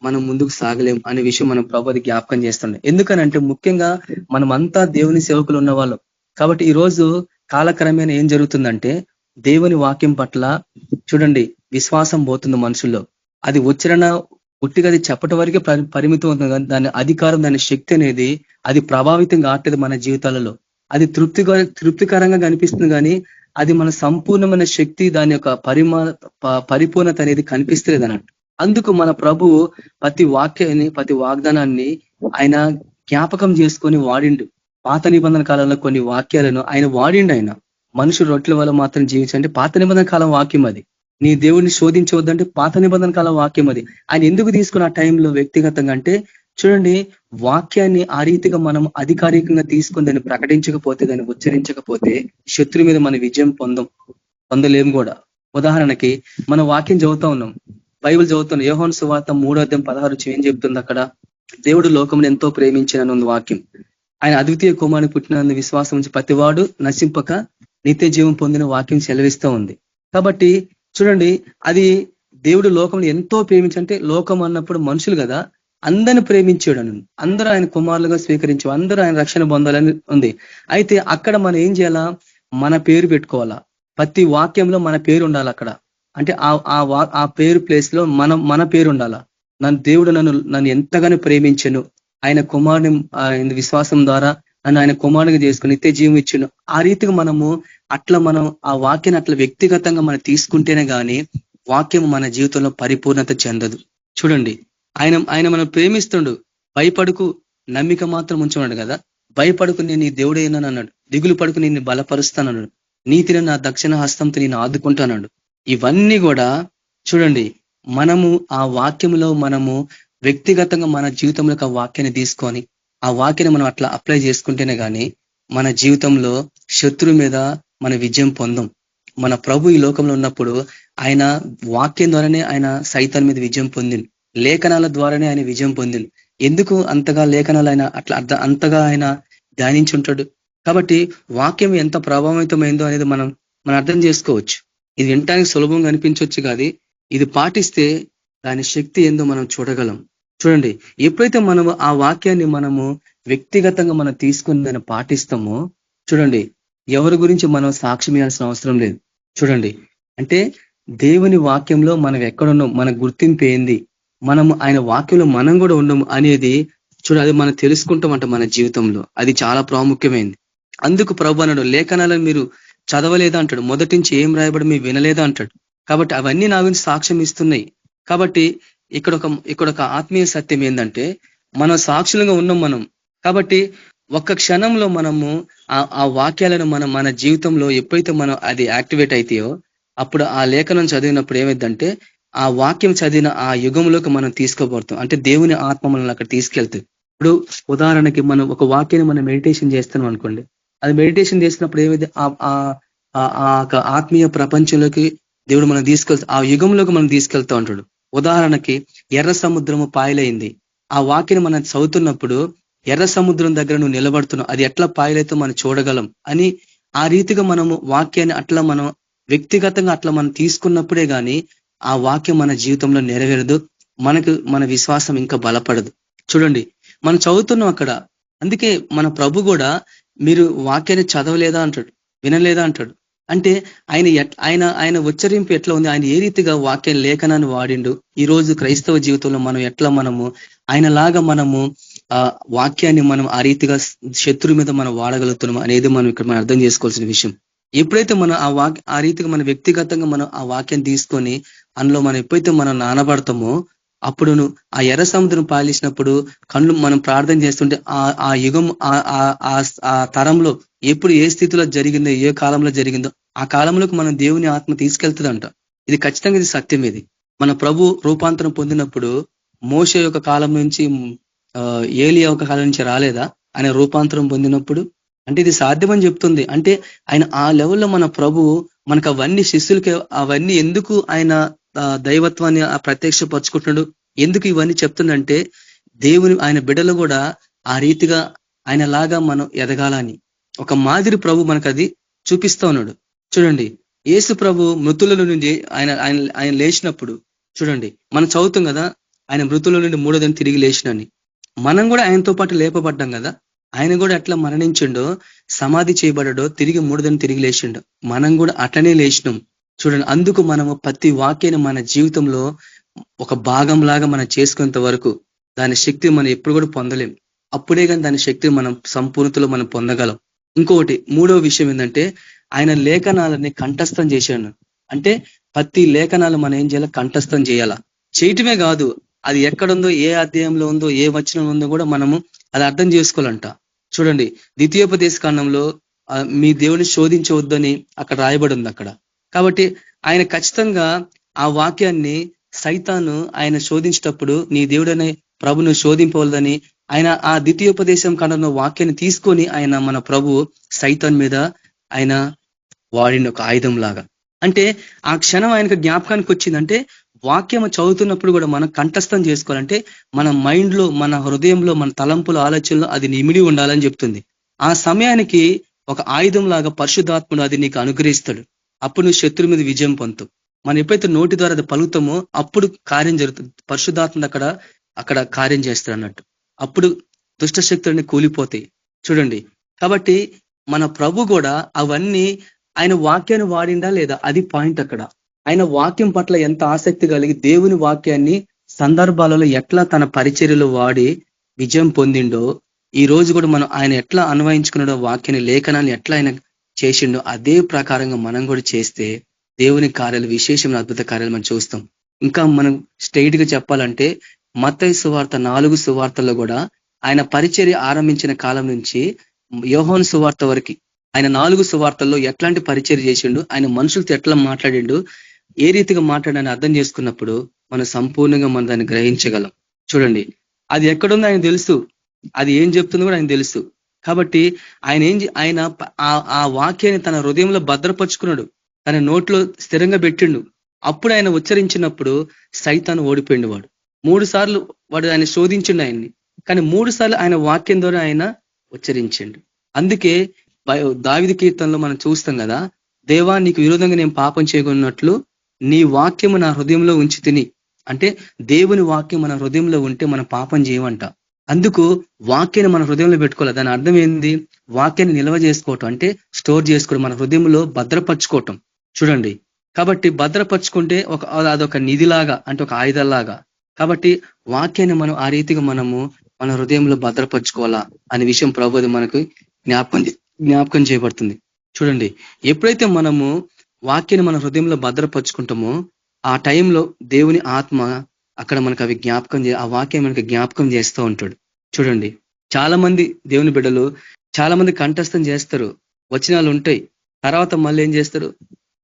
మనం ముందుకు సాగలేం అనే విషయం మనం ప్రభువుకి జ్ఞాపకం చేస్తుండే. ఎందుకనంటే ముఖ్యంగా మనం అంతా దేవుని సేవకులు ఉన్న వాళ్ళం. కాబట్టి ఈ రోజు కాలక్రమేణా ఏం జరుగుతుందంటే దేవుని వాక్యం పట్ల చూడండి విశ్వాసం పోతుంది మనుషుల్లో. అది ఉచ్చరణ ఉట్టిగా అది చెప్పటం వరకే పరిమితం అవుతుంది, కానీ దాని అధికారం, దాని శక్తి అనేది అది ప్రభావితం కావట్లేదు మన జీవితాలలో. అది తృప్తికరంగా కనిపిస్తుంది, కానీ అది మన సంపూర్ణమైన శక్తి, దాని యొక్క పరిపూర్ణత అనేది కనిపిస్తలేదు అన్నట్టు. అందుకు మన ప్రభువు ప్రతి వాక్యాన్ని, ప్రతి వాగ్దానాన్ని ఆయన జ్ఞాపకం చేసుకొని వాడిండు. పాత నిబంధన కాలంలో కొన్ని వాక్యాలను ఆయన వాడిండు. ఆయన మనుషులు రొట్టెల వల్ల మాత్రం జీవించంటే పాత నిబంధన కాలం వాక్యం అది. నీ దేవుడిని శోధించవద్దంటే పాత నిబంధన కాలం వాక్యం అది. ఆయన ఎందుకు తీసుకున్న ఆ టైంలో వ్యక్తిగతంగా అంటే చూడండి, వాక్యాన్ని ఆ రీతిగా మనం అధికారికంగా తీసుకుని దాన్ని ప్రకటించకపోతే, దాన్ని ఉచ్చరించకపోతే శత్రు మీద మన విజయం పొందలేము కూడా. ఉదాహరణకి మన వాక్యం చదువుతా ఉన్నాం, బైబిల్ చదువుతున్నాం, యోహాను సువార్త 3:16 ఏం చెప్తుంది అక్కడ? దేవుడు లోకమును ఎంతో ప్రేమించినను వాక్యం, ఆయన అద్వితీయ కుమారుని పుట్టినందు విశ్వాసం నుంచి ప్రతివాడు నశింపక నిత్య జీవం పొందిన వాక్యం సెలవిస్తూ ఉంది. కాబట్టి చూడండి, అది దేవుడు లోకంలో ఎంతో ప్రేమించంటే, లోకం అన్నప్పుడు మనుషులు కదా, అందరిని ప్రేమించాడు, అందరూ ఆయన కుమారులుగా స్వీకరించు, అందరూ ఆయన రక్షణ పొందాలని ఉంది. అయితే అక్కడ మనం ఏం చేయాలా? మన పేరు పెట్టుకోవాలా. ప్రతి వాక్యంలో మన పేరు ఉండాలి అక్కడ. అంటే ఆ పేరు ప్లేస్ లో మన పేరు ఉండాలా. దేవుడు నన్ను ఎంతగానో ప్రేమించను, ఆయన కుమారుని విశ్వాసం ద్వారా నన్ను ఆయన కుమారునిగా చేసుకుని నిత్య జీవం ఇచ్చును. ఆ రీతిగా మనం ఆ వాక్యాన్ని అట్లా వ్యక్తిగతంగా మనం తీసుకుంటేనే గాని వాక్యం మన జీవితంలో పరిపూర్ణత చెందదు. చూడండి, ఆయన మనం ప్రేమిస్తుండు. భయపడుకు, నమ్మిక మాత్రం ఉంచున్నాడు కదా. భయపడుకు, నేను నీ దేవుడైనాను అన్నాడు. దిగులు పడుకు, నేను బలపరుస్తానన్నాడు. నీతిని నా దక్షిణ హస్తంతో నేను ఆదుకుంటానన్నాడు. ఇవన్నీ కూడా చూడండి, మనము ఆ వాక్యంలో మనము వ్యక్తిగతంగా మన జీవితంలో ఆ వాక్యాన్ని తీసుకొని ఆ వాక్యాన్ని మనం అట్లా అప్లై చేసుకుంటేనే గాని మన జీవితంలో శత్రువు మీద మన విజయం పొందం. మన ప్రభు ఈ లోకంలో ఉన్నప్పుడు ఆయన వాక్యం ద్వారానే ఆయన సైతాన్ మీద విజయం పొందింది, లేఖనాల ద్వారానే ఆయన విజయం పొందింది. ఎందుకు అంతగా లేఖనాలు ఆయన అట్లా అంతగా ఆయన ధ్యానించుంటాడు? కాబట్టి వాక్యం ఎంత ప్రభావితమైందో అనేది మనం అర్థం చేసుకోవచ్చు. ఇది వినటానికి సులభంగా అనిపించవచ్చు, కానీ ఇది పాటిస్తే దాని శక్తి ఏందో మనం చూడగలం. చూడండి, ఎప్పుడైతే మనము ఆ వాక్యాన్ని మనము వ్యక్తిగతంగా మనం తీసుకుని దాన్ని పాటిస్తామో, చూడండి, ఎవరి గురించి మనం సాక్ష్యం ఇవ్వాల్సిన అవసరం లేదు. చూడండి, అంటే దేవుని వాక్యంలో మనం ఎక్కడున్నాం, మన గుర్తింపు ఏంది, మనము ఆయన వాక్యంలో మనం కూడా ఉన్నాము అనేది అది మనం తెలుసుకుంటామంట మన జీవితంలో. అది చాలా ప్రాముఖ్యమైంది. అందుకు ప్రభు అన్నాడు, లేఖనాలను మీరు చదవలేదా అంటాడు, మొదటి నుంచి ఏం రాయబడి మీరు వినలేదా అంటాడు. కాబట్టి అవన్నీ నా గురించి సాక్ష్యం ఇస్తున్నాయి. కాబట్టి ఇక్కడ ఒక ఆత్మీయ సత్యం ఏంటంటే మనం సాక్షులుగా ఉన్నాం మనం. కాబట్టి ఒక్క క్షణంలో మనము ఆ వాక్యాలను మన జీవితంలో ఎప్పుడైతే మనం అది యాక్టివేట్ అయితాయో అప్పుడు ఆ లేఖనం చదివినప్పుడు ఏమైందంటే ఆ వాక్యం చదివిన ఆ యుగంలోకి మనం తీసుకోబడతాం. అంటే దేవుని ఆత్మ మనల్ని అక్కడ తీసుకెళ్తుంది. ఇప్పుడు ఉదాహరణకి మనం ఒక వాక్యాన్ని మనం మెడిటేషన్ చేస్తున్నాం అనుకోండి, అది మెడిటేషన్ చేసినప్పుడు ఏమైతే ఆ ఆత్మీయ ప్రపంచంలోకి దేవుడు మనం ఆ యుగంలోకి మనం తీసుకెళ్తా ఉంటాడు. ఉదాహరణకి ఎర్ర సముద్రము పాయలైంది. ఆ వాక్యని మనం చదువుతున్నప్పుడు ఎర్ర సముద్రం దగ్గర నువ్వు నిలబడుతున్నావు, అది ఎట్లా పాయలైతే మనం చూడగలం అని ఆ రీతిగా మనము వాక్యాన్ని అట్లా మనం వ్యక్తిగతంగా అట్లా మనం తీసుకున్నప్పుడే గాని ఆ వాక్యం మన జీవితంలో నెరవేరదు, మన విశ్వాసం ఇంకా బలపడదు. చూడండి మనం చదువుతున్నాం అక్కడ. అందుకే మన ప్రభు కూడా మీరు వాక్యాన్ని చదవలేదా అంటాడు, వినలేదా అంటాడు. అంటే ఆయన ఉచ్చరింపు ఎట్లా ఉంది, ఆయన ఏ రీతిగా వాక్య లేఖనాన్ని వాడిండు. ఈ రోజు క్రైస్తవ జీవితంలో మనం ఎట్లా ఆయనలాగా మనము వాక్యాన్ని మనం ఆ రీతిగా శత్రువు మీద మనం వాడగలుగుతున్నాం అనేది మనం ఇక్కడ మనం అర్థం చేసుకోవాల్సిన విషయం. ఎప్పుడైతే మనం ఆ రీతిగా మన వ్యక్తిగతంగా మనం ఆ వాక్యాన్ని తీసుకొని అందులో మనం ఎప్పుడైతే మనం నానబడతామో అప్పుడు ఆ ఎర్ర సముద్రం పాలిసినప్పుడు కళ్ళు మనం ప్రార్థన చేస్తుంటే ఆ యుగం ఆ తరంలో ఎప్పుడు ఏ స్థితిలో జరిగిందో, ఏ కాలంలో జరిగిందో ఆ కాలంలోకి మనం దేవుని ఆత్మ తీసుకెళ్తుందంట. ఇది ఖచ్చితంగా ఇది సత్యం. ఇది మన ప్రభు రూపాంతరం పొందినప్పుడు మోషే యొక్క కాలం నుంచి ఏలియా యొక్క కాలం నుంచి రాలేదా ఆయన రూపాంతరం పొందినప్పుడు? అంటే ఇది సాధ్యమని చెప్తుంది. అంటే ఆయన ఆ లెవెల్లో మన ప్రభు మనకు అవన్నీ శిష్యులకి అవన్నీ ఎందుకు ఆయన దైవత్వాన్ని ప్రత్యక్షపరుచుకుంటున్నాడు, ఎందుకు ఇవన్నీ చెప్తుందంటే దేవుని ఆయన బిడ్డలు కూడా ఆ రీతిగా ఆయన లాగా మనం ఎదగాలని ఒక మాదిరి ప్రభు మనకు అది చూపిస్తా ఉన్నాడు. చూడండి యేసు ప్రభు మృతుల నుండి ఆయన లేచినప్పుడు చూడండి మనం చదువుతాం కదా, ఆయన మృతుల నుండి 3వ దినం తిరిగి లేచినని. మనం కూడా ఆయనతో పాటు లేపబడ్డాం కదా. ఆయన కూడా ఎట్లా మరణించిండో, సమాధి చేయబడ్డాడో, తిరిగి 3వ దినం తిరిగి లేచిండో, మనం కూడా అట్లనే లేచినాం. చూడండి అందుకు మనము ప్రతి వాక్యాన్ని మన జీవితంలో ఒక భాగంలాగా మనం చేసుకునేంత వరకు దాని శక్తి మనం ఎప్పుడు కూడా పొందలేం. అప్పుడే కానీ దాని శక్తి మనం సంపూర్ణతలో మనం పొందగలం. ఇంకొకటి 3వ విషయం ఏంటంటే ఆయన లేఖనాలని కంఠస్థం చేశాను. అంటే ప్రతి లేఖనాలు మనం ఏం చేయాలి, కంఠస్థం చేయాలా. చేయటమే కాదు, అది ఎక్కడుందో, ఏ అధ్యాయంలో ఉందో, ఏ వచనం ఉందో కూడా మనము అది అర్థం చేసుకోవాలంట. చూడండి ద్వితీయోపదేశ కాండంలో మీ దేవుని శోధించవద్దని అక్కడ రాయబడి ఉంది అక్కడ. కాబట్టి ఆయన ఖచ్చితంగా ఆ వాక్యాన్ని సైతాను ఆయన శోధించేటప్పుడు నీ దేవుడనే ప్రభును శోధింపవలదని ఆయన ఆ ద్వితీయోపదేశం కాండంలో వాక్యాన్ని తీసుకొని ఆయన మన ప్రభు సైతాన్ మీద ఆయన వాడిన ఒక ఆయుధం లాగా. అంటే ఆ క్షణం ఆయనకు జ్ఞాపకానికి వచ్చిందంటే వాక్యం చదువుతున్నప్పుడు కూడా మనం కంఠస్థం చేసుకోవాలంటే మన మైండ్ లో, మన హృదయంలో, మన తలంపుల ఆలోచనలో అది నిమిడి ఉండాలని చెప్తుంది. ఆ సమయానికి ఒక ఆయుధం లాగా పరిశుద్ధాత్ముడు అది నీకు అనుగ్రహిస్తాడు. అప్పుడు నువ్వు శత్రు మీద విజయం పొందుతావు. మనం ఎప్పుడైతే నోటి ద్వారా అది పలుకుతామో అప్పుడు కార్యం జరుగుతుంది. పరిశుద్ధాత్ముడు అక్కడ కార్యం చేస్తాడు అన్నట్టు. అప్పుడు దుష్ట శక్తులన్నీ కూలిపోతాయి. చూడండి కాబట్టి మన ప్రభు కూడా అవన్నీ ఆయన వాక్యాన్ని వాడిందా లేదా, అది పాయింట్ అక్కడ. ఆయన వాక్యం పట్ల ఎంత ఆసక్తి కలిగి దేవుని వాక్యాన్ని సందర్భాలలో ఎట్లా తన పరిచర్యలో వాడి విజయం పొందిండో, ఈ రోజు కూడా మనం ఆయన ఎట్లా అన్వయించుకున్నాడో, వాక్యాన్ని లేఖనాన్ని ఎట్లా ఆయన చేసిండో అదే ప్రకారంగా మనం కూడా చేస్తే దేవుని కార్యాలు, విశేషమైన అద్భుత కార్యాలు మనం చూస్తాం. ఇంకా మనం స్ట్రైట్ గా చెప్పాలంటే మత్తయి సువార్త 4 సువార్తల్లో కూడా ఆయన పరిచర్య ఆరంభించిన కాలం నుంచి యోహాను సువార్త వరకు ఆయన 4 సువార్తల్లో ఎట్లాంటి పరిచర్య చేసిండు, ఆయన మనుషులతో ఎట్లా మాట్లాడిండు, ఏ రీతిగా మాట్లాడని అర్థం చేసుకున్నప్పుడు మనం సంపూర్ణంగా మనం దాన్ని గ్రహించగలం. చూడండి అది ఎక్కడుందో ఆయన తెలుసు, అది ఏం చెప్తుందో కూడా ఆయన తెలుసు. కాబట్టి ఆయన ఆ వాక్యాన్ని తన హృదయంలో భద్రపరుచుకున్నాడు, తన నోట్లో స్థిరంగా పెట్టిండు. అప్పుడు ఆయన ఉచ్చరించినప్పుడు సైతాను ఓడిపోయిండు. వాడు 3 సార్లు వాడు ఆయన శోధించిండు ఆయన్ని, కానీ 3 సార్లు ఆయన వాక్యం ద్వారా ఆయన ఉచ్చరించిండు. అందుకే దావీదు కీర్తనలో మనం చూస్తాం కదా, దేవా నీకు విరోధంగా నేను పాపం చేయకున్నట్లు నీ వాక్యము నా హృదయంలో ఉంచి తిని. అంటే దేవుని వాక్యం మన హృదయంలో ఉంటే మనం పాపం చేయమంట. అందుకు వాక్యాన్ని మన హృదయంలో పెట్టుకోవాలి. దాని అర్థం ఏంది, వాక్యాన్ని నిల్వ చేసుకోవటం అంటే స్టోర్ చేసుకోవడం, మన హృదయంలో భద్రపరచుకోవటం. చూడండి కాబట్టి భద్రపరుచుకుంటే అదొక నిధిలాగా, అంటే ఒక ఆయుధాలాగా. కాబట్టి వాక్యాన్ని మనం ఆ రీతిగా మనము మన హృదయంలో భద్రపరచుకోవాలా అనే విషయం ప్రభువు మనకు జ్ఞాపకం చేయబడుతుంది. చూడండి ఎప్పుడైతే మనము వాక్యాన్ని మన హృదయంలో భద్రపరుచుకుంటామో ఆ టైంలో దేవుని ఆత్మ అక్కడ మనకు అవి ఆ వాక్యం మనకి జ్ఞాపకం చేస్తూ ఉంటాడు. చూడండి చాలా మంది దేవుని బిడ్డలు చాలా మంది కంఠస్థం చేస్తారు, వచనాలు ఉంటాయి, తర్వాత మళ్ళీ ఏం చేస్తారు,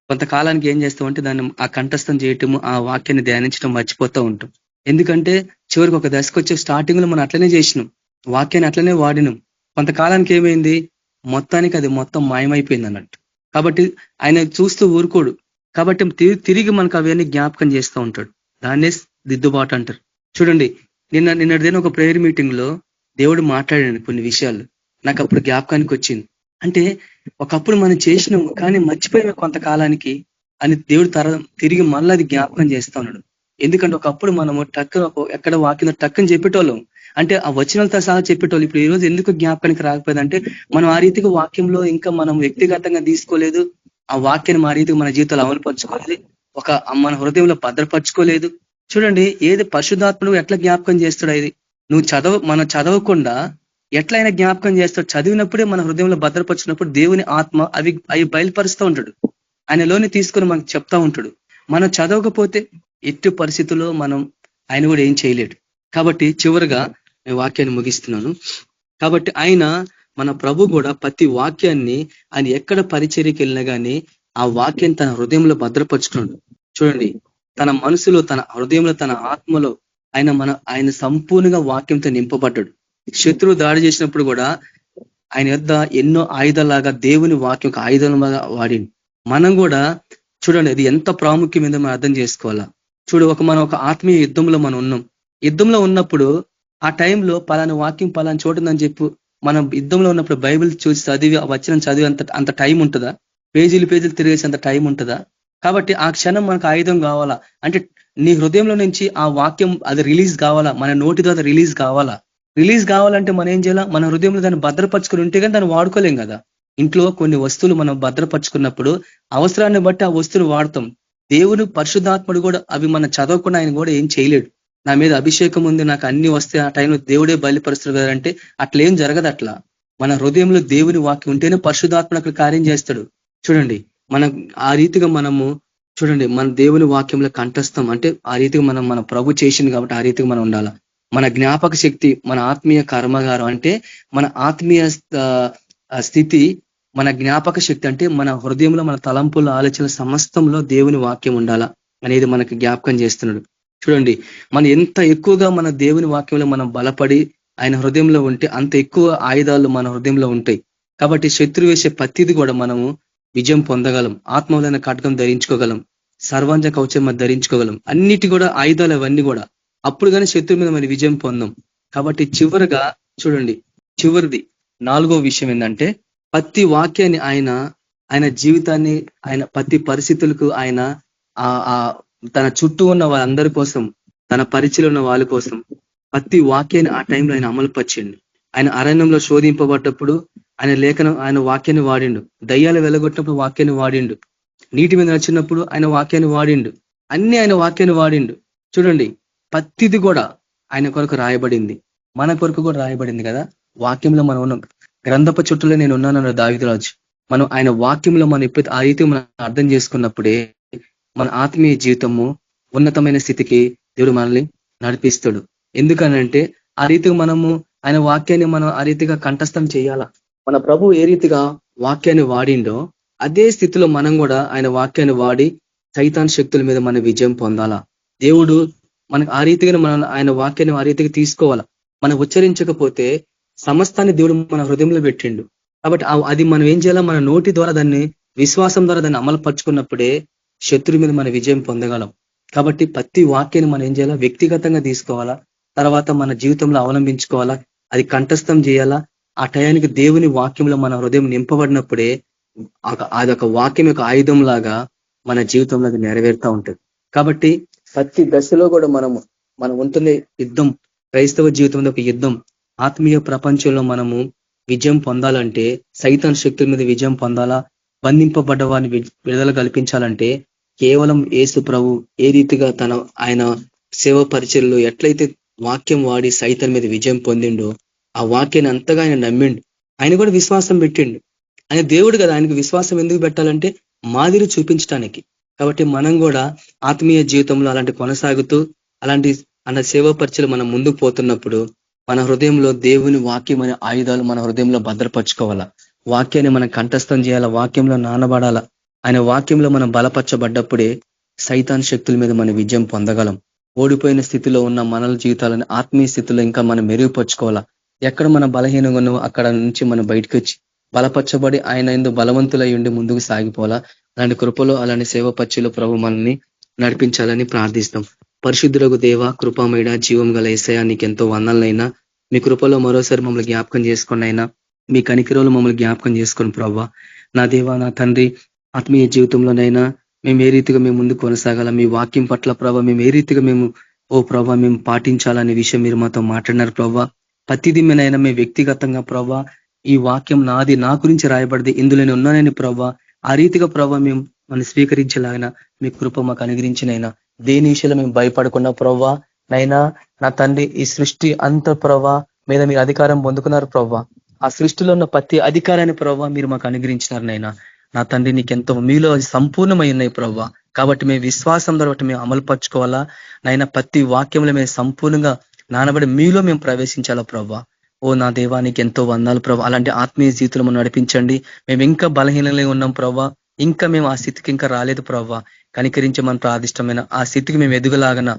కొంతకాలానికి ఏం చేస్తామంటే దాన్ని ఆ కంఠస్థం చేయటము, ఆ వాక్యాన్ని ధ్యానించడం మర్చిపోతూ ఉంటాం. ఎందుకంటే చివరికి ఒక దశకు వచ్చే స్టార్టింగ్ లో మనం అట్లనే చేసినాం, వాక్యాన్ని అట్లనే వాడినాం. కొంతకాలానికి ఏమైంది, మొత్తానికి అది మొత్తం మాయమైపోయింది అన్నట్టు. కాబట్టి ఆయన చూస్తూ ఊరుకోడు. కాబట్టి తిరిగి మనకు అవన్నీ జ్ఞాపకం చేస్తూ ఉంటాడు. దాన్నే దిద్దుబాటు అంటారు. చూడండి నిన్నటిదైనా ఒక ప్రేయర్ మీటింగ్ లో దేవుడు మాట్లాడాడు కొన్ని విషయాలు, నాకు అప్పుడు జ్ఞాపకానికి వచ్చింది. అంటే ఒకప్పుడు మనం చేసినాం కానీ మర్చిపోయాము కొంతకాలానికి అని దేవుడు తిరిగి మళ్ళీ అది జ్ఞాపకం చేస్తా ఉన్నాడు. ఎందుకంటే ఒకప్పుడు మనము టక్కున ఎక్కడ వాక్యం టక్కుని చెప్పేటోళ్ళం, అంటే ఆ వచనాలతో సహా చెప్పేటోళ్ళు. ఇప్పుడు ఈ రోజు ఎందుకు జ్ఞాపకానికి రాకపోయిందంటే మనం ఆ రీతిగా వాక్యంలో ఇంకా మనం వ్యక్తిగతంగా తీసుకోలేదు, ఆ వాక్యాన్ని మా రీతిగా మన జీవితాలు అమలుపరచుకోలేదు, మన హృదయంలో భద్రపరచుకోలేదు. చూడండి, ఏది పరిశుద్ధాత్ముడు ఎట్లా జ్ఞాపకం చేస్తాడు, ఇది మనం చదవకుండా ఎట్లయినా జ్ఞాపకం చేస్తాడు. చదివినప్పుడే మన హృదయంలో భద్రపరిచినప్పుడు దేవుని ఆత్మ అవి బయలుపరుస్తూ ఉంటాడు, ఆయనలోని తీసుకొని మనకు చెప్తా ఉంటాడు. మనం చదవకపోతే ఎట్టి పరిస్థితుల్లో ఆయన కూడా ఏం చేయలేడు. కాబట్టి చివరిగా నేను వాక్యాన్ని ముగిస్తున్నాను. కాబట్టి మన ప్రభు కూడా ప్రతి వాక్యాన్ని ఆయన ఎక్కడ పరిచర్యకి వెళ్ళినా కానీ ఆ వాక్యాన్ని తన హృదయంలో భద్రపరుచుకున్నాడు. చూడండి, తన మనసులో, తన హృదయంలో, తన ఆత్మలో ఆయన సంపూర్ణంగా వాక్యంతో నింపబడ్డాడు. శత్రువు దాడి చేసినప్పుడు కూడా ఆయన యొద్ద ఎన్నో ఆయుధాలాగా దేవుని వాక్యం ఒక ఆయుధంగా వాడింది. మనం కూడా చూడండి, అది ఎంత ప్రాముఖ్యమైందో మనం అర్థం చేసుకోవాలా. మనం ఒక ఆత్మీయ యుద్ధంలో మనం ఉన్నాం. యుద్ధంలో ఉన్నప్పుడు ఆ టైంలో పలానా వాక్యం పలానా చోటుందని చెప్పు, మనం యుద్ధంలో ఉన్నప్పుడు బైబిల్ చూసి చదివి వచనం చదివి అంత టైం ఉంటుందా? పేజీలు తిరిగేసి అంత టైం ఉంటుందా? కాబట్టి ఆ క్షణం మనకు ఆయుధం కావాలా అంటే నీ హృదయంలో నుంచి ఆ వాక్యం అది రిలీజ్ కావాలా, మన నోటి ద్వారా రిలీజ్ కావాలా. రిలీజ్ కావాలంటే మనం ఏం చేయాలా? మన హృదయంలో దాన్ని భద్రపరుచుకుని ఉంటే కానీ దాన్ని వాడుకోలేం కదా. ఇంట్లో కొన్ని వస్తువులు మనం భద్రపరుచుకున్నప్పుడు అవసరాన్ని బట్టి ఆ వస్తువులు వాడతాం. దేవుడు పరిశుద్ధాత్ముడు కూడా అవి మనం చదవకుండా ఆయన కూడా ఏం చేయలేడు. నా మీద అభిషేకం ఉంది, నాకు అన్ని వస్తే ఆ టైంలో దేవుడే బయలుపరుస్తారు కదంటే అట్లేం జరగదు. అట్లా మన హృదయంలో దేవుని వాక్యం ఉంటేనే పరిశుద్ధాత్ముడు అక్కడ కార్యం చేస్తాడు. చూడండి, మనం ఆ రీతిగా చూడండి, మన దేవుని వాక్యంలో కంఠస్థం అంటే ఆ రీతిగా మన ప్రభు చేసింది కాబట్టి ఆ రీతిగా మనం ఉండాలా. మన జ్ఞాపక శక్తి, మన ఆత్మీయ కర్మగారం అంటే మన ఆత్మీయ స్థితి, మన జ్ఞాపక శక్తి అంటే మన హృదయంలో, మన తలంపుల ఆలోచన సమస్తంలో దేవుని వాక్యం ఉండాలా అనేది మనకి జ్ఞాపకం చేస్తున్నాడు. చూడండి, మనం ఎంత ఎక్కువగా మన దేవుని వాక్యంలో మనం బలపడి ఆయన హృదయంలో ఉంటే అంత ఎక్కువ ఆయుధాలు మన హృదయంలో ఉంటాయి. కాబట్టి శత్రు వేసే ప్రతిది కూడా మనము విజయం పొందగలం. ఆత్మలైన కటకం ధరించుకోగలం, సర్వాంజ కవచం ధరించుకోగలం. అన్నిటి కూడా ఆయుధాలు అవన్నీ కూడా. అప్పుడు కానీ శత్రు మీద మన విజయం పొందాం. కాబట్టి చివరిగా చూడండి, చివరిది 4వ విషయం ఏంటంటే ప్రతి వాక్యాన్ని ఆయన జీవితాన్ని, ఆయన ప్రతి పరిస్థితులకు ఆయన తన చుట్టూ ఉన్న వాళ్ళందరి కోసం, తన పరిచయం ఉన్న వాళ్ళ కోసం ప్రతి వాక్యాన్ని ఆ టైంలో ఆయన అమలుపరిచిండు. ఆయన అరణ్యంలో శోధింపబడ్డప్పుడు ఆయన వాక్యాన్ని వాడిండు. దయ్యాలు వెలగొట్టినప్పుడు వాక్యాన్ని వాడిండు. నీటి మీద నడిచినప్పుడు ఆయన వాక్యాన్ని వాడిండు. అన్ని ఆయన వాక్యాన్ని వాడిండు. చూడండి, ప్రతిది కూడా ఆయన కొరకు రాయబడింది, మన కొరకు కూడా రాయబడింది కదా. వాక్యంలో మనం ఉన్నాం. గ్రంథపు చుట్టూలో నేను ఉన్నానన్న దావీదురాజు. మనం ఆయన వాక్యంలో మనం ఎప్పుడైతే ఆ రీతి మనం అర్థం చేసుకున్నప్పుడే మన ఆత్మీయ జీవితము ఉన్నతమైన స్థితికి దేవుడు మనల్ని నడిపిస్తాడు. ఎందుకనంటే ఆ రీతిగా మనము ఆయన వాక్యాన్ని మనం ఆ రీతిగా కంఠస్థం చేయాలా. మన ప్రభు ఏ రీతిగా వాక్యాన్ని వాడిండో అదే స్థితిలో మనం కూడా ఆయన వాక్యాన్ని వాడి సైతాన్ శక్తుల మీద మన విజయం పొందాలా. దేవుడు మనకు ఆ రీతిగా ఆయన వాక్యాన్ని ఆ రీతిగా తీసుకోవాలా. మనం ఉచ్చరించకపోతే సమస్తాన్ని దేవుడు మన హృదయంలో పెట్టిండు. కాబట్టి అది మనం ఏం చేయాలా? మన నోటి ద్వారా దాన్ని, విశ్వాసం ద్వారా దాన్ని అమలుపరుచుకున్నప్పుడే శత్రు మీద మన విజయం పొందగలం. కాబట్టి ప్రతి వాక్యాన్ని మనం ఏం చేయాలా? వ్యక్తిగతంగా తీసుకోవాలా, తర్వాత మన జీవితంలో అవలంబించుకోవాలా, అది కంఠస్థం చేయాలా. ఆ టయానికి దేవుని వాక్యంలో మన హృదయం నింపబడినప్పుడే అదొక వాక్యం యొక్క ఆయుధం లాగా మన జీవితంలో అది నెరవేరుతూ ఉంటుంది. కాబట్టి ప్రతి దశలో కూడా మనం ఉంటున్న యుద్ధం, క్రైస్తవ జీవితంలో ఒక యుద్ధం. ఆత్మీయ ప్రపంచంలో మనము విజయం పొందాలంటే, సైతాన్ శక్తుల మీద విజయం పొందాలా, బంధింపబడ్డ వారిని విడుదల కల్పించాలంటే కేవలం యేసు ప్రభు ఏ రీతిగా ఆయన సేవ పరిచయలో ఎట్లయితే వాక్యం వాడి సైతాన్ మీద విజయం పొందిండో ఆ వాక్యాన్ని అంతగా ఆయన నమ్మిండు. ఆయన కూడా విశ్వాసం పెట్టిండు. ఆయన దేవుడు కదా, ఆయనకు విశ్వాసం ఎందుకు పెట్టాలంటే మాదిరి చూపించడానికి. కాబట్టి మనం కూడా ఆత్మీయ జీవితంలో అలాంటి కొనసాగుతూ అలాంటి సేవ పరిచయలు మనం ముందుకు పోతున్నప్పుడు మన హృదయంలో దేవుని వాక్యం అనే ఆయుధాలు మన హృదయంలో భద్రపరచుకోవాలా. వాక్యాన్ని మనం కంఠస్థం చేయాలా, వాక్యంలో నానబడాలా. ఆయన వాక్యంలో మనం బలపరచబడ్డప్పుడే సైతాన్ శక్తుల మీద మనం విజయం పొందగలం. ఓడిపోయిన స్థితిలో ఉన్న మనల జీవితాలను ఆత్మీయ స్థితిలో ఇంకా మనం మెరుగుపరుచుకోవాలా. ఎక్కడ మనం బలహీనంగా ఉన్నామో అక్కడ నుంచి మనం బయటకు వచ్చి బలపరచబడి ఆయన యందు బలవంతులై ఉండి ముందుకు సాగిపోవాలా. అలాంటి కృపలో, అలాంటి సేవ పచ్చిలో ప్రభు మనల్ని నడిపించాలని ప్రార్థిస్తాం. పరిశుద్ధులకు దేవ, కృపామేడ, జీవం గల యేసయ్య, నీకెంతో వందనలైనా. మీ కృపలో మరోసారి మమ్మల్ని జ్ఞాపకం చేసుకుని అయినా, మీ కనికరంలో మమ్మల్ని జ్ఞాపకం చేసుకొని ప్రవ్వా. నా దేవ, నా తండ్రి, ఆత్మీయ జీవితంలోనైనా మేము ఏ రీతిగా మేము ముందుకు కొనసాగాల, మీ వాక్యం పట్ల ప్రభావ మేము ఏ రీతిగా మేము మేము పాటించాలనే విషయం మీరు మాతో మాట్లాడినారు ప్రభావ. ప్రతిదీ మీనైనా మేము వ్యక్తిగతంగా ప్రభావ ఈ వాక్యం నాది, నా గురించి రాయబడింది, ఇందులోనే ఉన్నానని ప్రభావ ఆ రీతిగా ప్రభావ మేము మనం స్వీకరించేలాగిన మీ కృప మాకు అనుగ్రహించినైనా దేని విషయంలో మేము భయపడకుండా ప్రభావ నైనా నా తండ్రి ఈ సృష్టి అంత ప్రభావ మీద మీరు అధికారం పొందుకున్నారు ప్రభావ. ఆ సృష్టిలో ఉన్న ప్రతి అధికారాన్ని ప్రభావ మీరు మాకు అనుగ్రహించినారు నైనా. నా తండ్రి నీకెంతో మీలో సంపూర్ణమై ఉన్నాయి ప్రభావ. కాబట్టి మేము విశ్వాసం ద్వారా మేము అమలుపరచుకోవాలా నైనా. ప్రతి వాక్యంలో మేము సంపూర్ణంగా నానబడి మీలో మేము ప్రవేశించాలా ప్రభావ. ఓ నా దేవానికి ఎంతో వందాలు ప్రభావ. అలాంటి ఆత్మీయ జీవితంలో మనం నడిపించండి. మేము ఇంకా బలహీనంగా ఉన్నాం ప్రభావ. ఇంకా మేము ఆ స్థితికి ఇంకా రాలేదు ప్రభావ. కనికరించి మన ప్రాదిష్టమైన ఆ స్థితికి మేము ఎదుగులాగన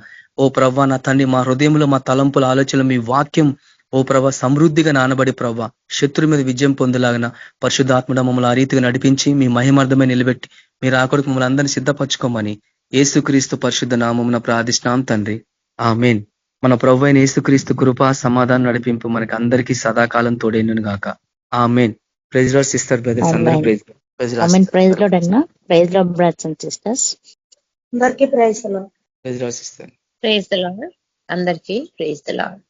ఓ ప్రభా నా తండ్రి మా హృదయంలో మా తలంపుల ఆలోచనలు మీ వాక్యం ఓ ప్రభా సమృద్ధిగా నానబడి ప్రభా శత్రు మీద విజయం పొందలాగన పరిశుద్ధాత్మడ మమ్మల్ని ఆ రీతిగా నడిపించి మీ మహిమార్థమే నిలబెట్టి మీరు ఆకొడుకు మమ్మల్ని అందరినీ సిద్ధపరచుకోమని యేసుక్రీస్తు పరిశుద్ధ నామమున ప్రార్థిస్తున్నాం తండ్రి. ఆమేన్. మన ప్రభు అయిన యేసుక్రీస్తు కృప సమాధానం నడిపింపు మనకి అందరికీ సదాకాలం తోడేను గాక. ఆమేన్. ప్రైజ్ లార్డ్ సిస్టర్ బ్రదర్స్ అందరూ ప్రైజ్ ప్రైజ్ లార్డ్ అన్న. Praise lord brothers and sisters అందరికీ praise lord. Praise lord sister. Praise the lord. అందరికీ ప్రైజ్ ది లార్డ్.